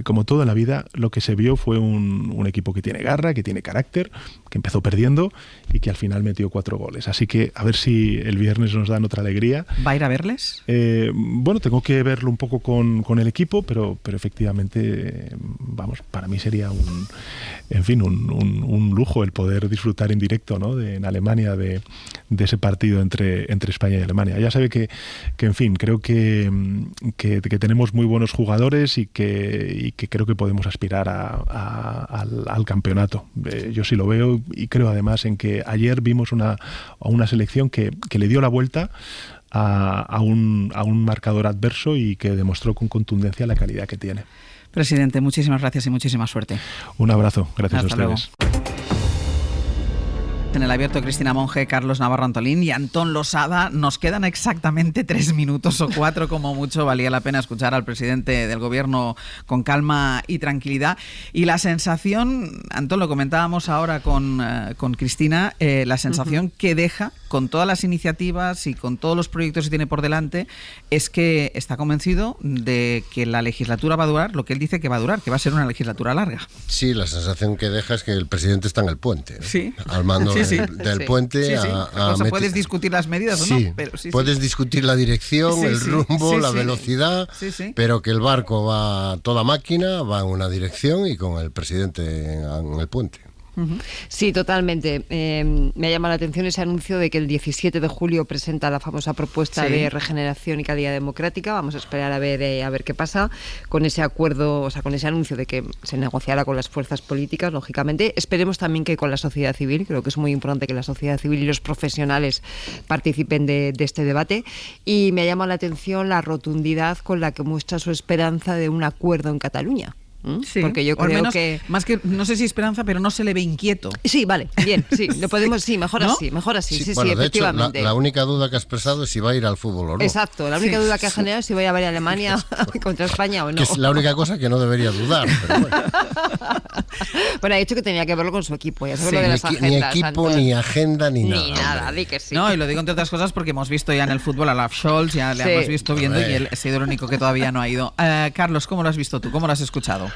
como todo en la vida, lo que se vio fue un equipo que tiene garra, que tiene carácter, que empezó perdiendo y que al final metió 4 goles. Así que a ver si el viernes nos dan otra alegría. ¿Va a ir a verles? Bueno, tengo que verlo un poco con el equipo, pero efectivamente, vamos, para mí sería un lujo el poder disfrutar en directo, ¿no? En Alemania de ese partido entre España y Alemania. Ya sabe que en fin, creo que tenemos muy buenos jugadores y que creo que podemos aspirar al campeonato. Yo sí lo veo y creo además en que ayer vimos a una selección que le dio la vuelta a un marcador adverso y que demostró con contundencia la calidad que tiene. Presidente, muchísimas gracias y muchísima suerte. Un abrazo, gracias Hasta a ustedes. Luego. En el abierto, Cristina Monge, Carlos Navarro Antolín y Antón Losada. Nos quedan exactamente 3 minutos o 4 como mucho. Valía la pena escuchar al presidente del Gobierno con calma y tranquilidad. Y la sensación, Antón, lo comentábamos ahora con Cristina, la sensación que deja con todas las iniciativas y con todos los proyectos que tiene por delante es que está convencido de que la legislatura va a durar lo que él dice que va a durar, que va a ser una legislatura larga. Sí, la sensación que deja es que el presidente está en el puente, ¿no? Sí. Al mando del puente. Puedes discutir las medidas o no, pero puedes discutir la dirección, el rumbo, la velocidad, pero que el barco va a toda máquina, va en una dirección y con el presidente en el puente. Sí, totalmente. Me llama la atención ese anuncio de que el 17 de julio presenta la famosa propuesta de regeneración y calidad democrática. Vamos a esperar a ver qué pasa con ese acuerdo, o sea, con ese anuncio de que se negociará con las fuerzas políticas, lógicamente. Esperemos también que con la sociedad civil. Creo que es muy importante que la sociedad civil y los profesionales participen de este debate. Y me llama la atención la rotundidad con la que muestra su esperanza de un acuerdo en Cataluña. Sí, porque yo creo menos, que más que no sé si esperanza, pero no se le ve inquieto. Sí, vale, bien, sí, lo podemos, sí, mejor ¿no? Mejor así, sí, bueno, efectivamente. De hecho, la única duda que ha expresado es si va a ir al fútbol o no. Exacto, la única duda que ha generado es si voy a ver a Alemania contra España o no. Que es la única cosa que no debería dudar, pero bueno. Bueno, ha dicho que tenía que verlo con su equipo, ya sabes lo de las agendas. Ni equipo, ni agenda, ni nada. Ni nada, di que sí. No, y lo digo entre otras cosas porque hemos visto ya en el fútbol a Olaf Scholz, ya le hemos visto viendo y él ha sido el único que todavía no ha ido. Carlos, ¿cómo lo has visto tú? ¿Cómo lo has escuchado?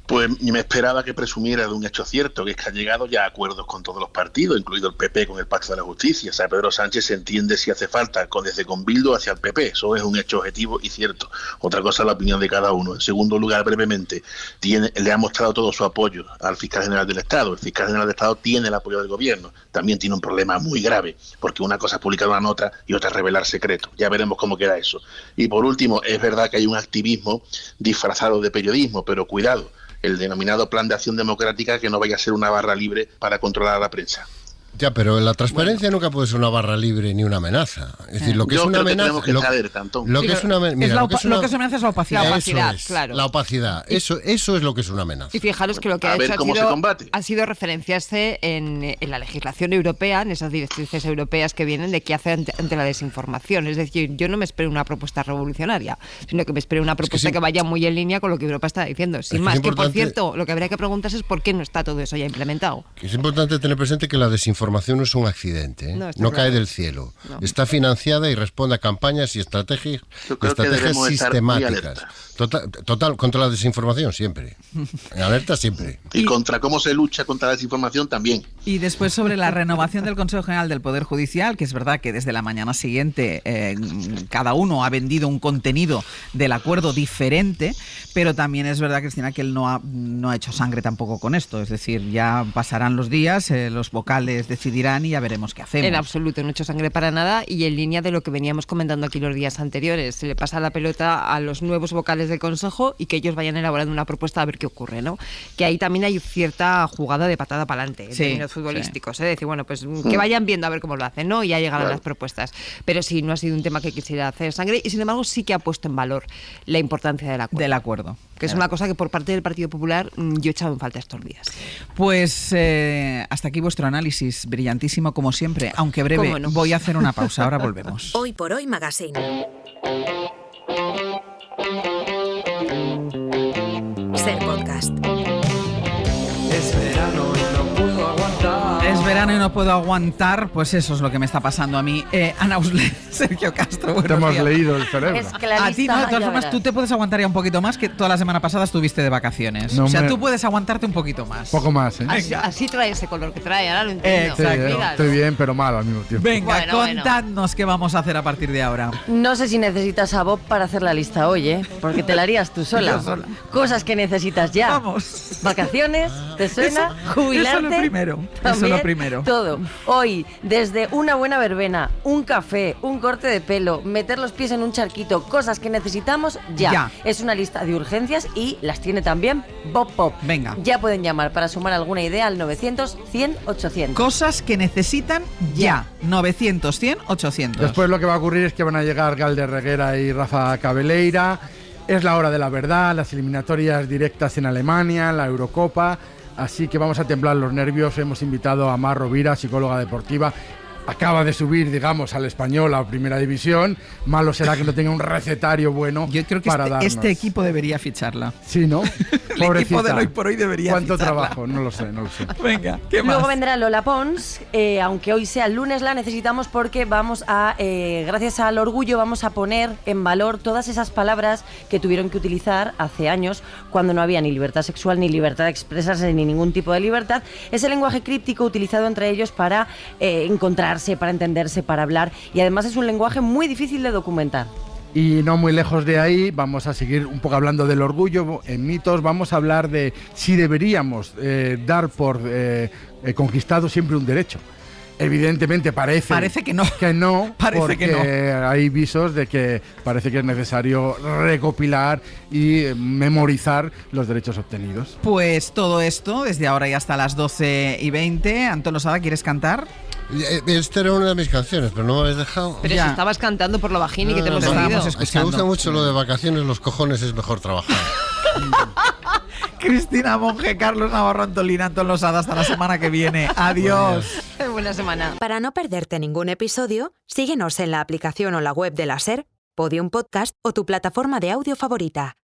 Pues me esperaba que presumiera de un hecho cierto, que es que ha llegado ya a acuerdos con todos los partidos, incluido el PP con el Pacto de la Justicia. O sea, Pedro Sánchez se entiende si hace falta desde con Bildu hacia el PP. Eso es un hecho objetivo y cierto. Otra cosa es la opinión de cada uno. En segundo lugar, brevemente, le ha mostrado todo su apoyo al fiscal general del Estado. El fiscal general del Estado tiene el apoyo del gobierno. También tiene un problema muy grave, porque una cosa es publicar una nota y otra es revelar secretos. Ya veremos cómo queda eso. Y por último, es verdad que hay un activismo disfrazado de periodismo, pero cuidado, el denominado Plan de Acción Democrática, que no vaya a ser una barra libre para controlar a la prensa. Ya, pero la transparencia nunca puede ser una barra libre ni una amenaza. Es decir, lo que es una amenaza, lo que es una amenaza es la opacidad. La opacidad, claro. La opacidad. Eso es lo que es una amenaza. Y fijaros que lo que ha hecho ha sido referenciarse en la legislación europea, en esas directrices europeas que vienen de qué hacer ante la desinformación. Es decir, yo no me espero una propuesta revolucionaria, sino que me espero una propuesta que vaya muy en línea con lo que Europa está diciendo. Sin más, que por cierto, lo que habría que preguntarse es por qué no está todo eso ya implementado. Es importante tener presente que la desinformación no es un accidente, ¿eh? No cae del cielo. No. Está financiada y responde a campañas y estrategias sistemáticas. Total, contra la desinformación siempre. En alerta siempre. Y contra cómo se lucha contra la desinformación también. Y después sobre la renovación del Consejo General del Poder Judicial, que es verdad que desde la mañana siguiente cada uno ha vendido un contenido del acuerdo diferente, pero también es verdad, Cristina, que él no ha hecho sangre tampoco con esto. Es decir, ya pasarán los días, los vocales decidirán y ya veremos qué hacemos. En absoluto, no ha hecho sangre para nada, y en línea de lo que veníamos comentando aquí los días anteriores. Se le pasa la pelota a los nuevos vocales del Consejo y que ellos vayan elaborando una propuesta a ver qué ocurre, ¿no? Que ahí también hay cierta jugada de patada para adelante en términos futbolísticos, ¿eh? Decir, bueno, pues que vayan viendo a ver cómo lo hacen, ¿no? Y ya llegarán las propuestas. Pero sí, no ha sido un tema que quisiera hacer sangre, y sin embargo sí que ha puesto en valor la importancia del acuerdo. Que es una cosa que por parte del Partido Popular yo he echado en falta estos días. Pues hasta aquí vuestro análisis, brillantísimo como siempre, aunque breve. No? Voy a hacer una pausa, ahora volvemos. Hoy por Hoy Magazine. Ser podcast. Es verano y no puedo aguantar. Es verano y no puedo aguantar, pues eso es lo que me está pasando a mí. Ana Usle, Sergio Castro, te hemos leído el cerebro. Es que a ti no, de todas formas, tú te puedes aguantar ya un poquito más, que toda la semana pasada estuviste de vacaciones. No, o sea, tú puedes aguantarte un poquito más. Poco más, ¿eh? Así trae ese color que trae, ahora lo entiendo. Exacto. Estoy bien, pero mal al mismo tiempo. Venga, contadnos qué vamos a hacer a partir de ahora. No sé si necesitas a Bob para hacer la lista hoy, ¿eh? Porque te la harías tú sola. Cosas que necesitas ya. Vamos. Vacaciones, ¿te suena? Jubilarte. Eso lo primero. Eso lo primero. Todo. Hoy, desde una buena verbena, un café, un corte de pelo, meter los pies en un charquito, cosas que necesitamos ya. Es una lista de urgencias y las tiene también Bob Pop. Venga. Ya pueden llamar para sumar alguna idea al 900-100-800. Cosas que necesitan ya. 900-100-800. Después lo que va a ocurrir es que van a llegar Galder Reguera y Rafa Cabeleira. Es la hora de la verdad, las eliminatorias directas en Alemania, la Eurocopa. Así que vamos a temblar los nervios. Hemos invitado a Mar Rovira, psicóloga deportiva. Acaba de subir, digamos, al Español a Primera División. Malo será que no tenga un recetario bueno. Yo creo que este equipo debería ficharla. Sí, ¿no? El equipo del Hoy por Hoy debería ¿Cuánto ficharla? Trabajo? No lo sé. Venga, ¿qué más? Luego vendrá Lola Pons, aunque hoy sea lunes la necesitamos porque vamos a, gracias al orgullo, vamos a poner en valor todas esas palabras que tuvieron que utilizar hace años cuando no había ni libertad sexual, ni libertad de expresarse, ni ningún tipo de libertad. Ese lenguaje críptico utilizado entre ellos para encontrar, para entenderse, para hablar, y además es un lenguaje muy difícil de documentar. Y no muy lejos de ahí, vamos a seguir un poco hablando del orgullo en mitos. Vamos a hablar de si deberíamos dar por conquistado siempre un derecho. Evidentemente parece que no, parece que no. Hay visos de que parece que es necesario recopilar y memorizar los derechos obtenidos. Pues todo esto desde ahora y hasta las 12:20. Antón Losada, ¿quieres cantar? Esta era una de mis canciones, pero no me habéis dejado. Pero si estabas cantando por lo bajini que te hemos oído. Es que me gusta mucho lo de vacaciones, los cojones es mejor trabajar. Cristina Monge, Carlos Navarro Antolina, Antón Losada, hasta la semana que viene. Adiós. Buena semana. Para no perderte ningún episodio, síguenos en la aplicación o la web de la SER, Podium Podcast o tu plataforma de audio favorita.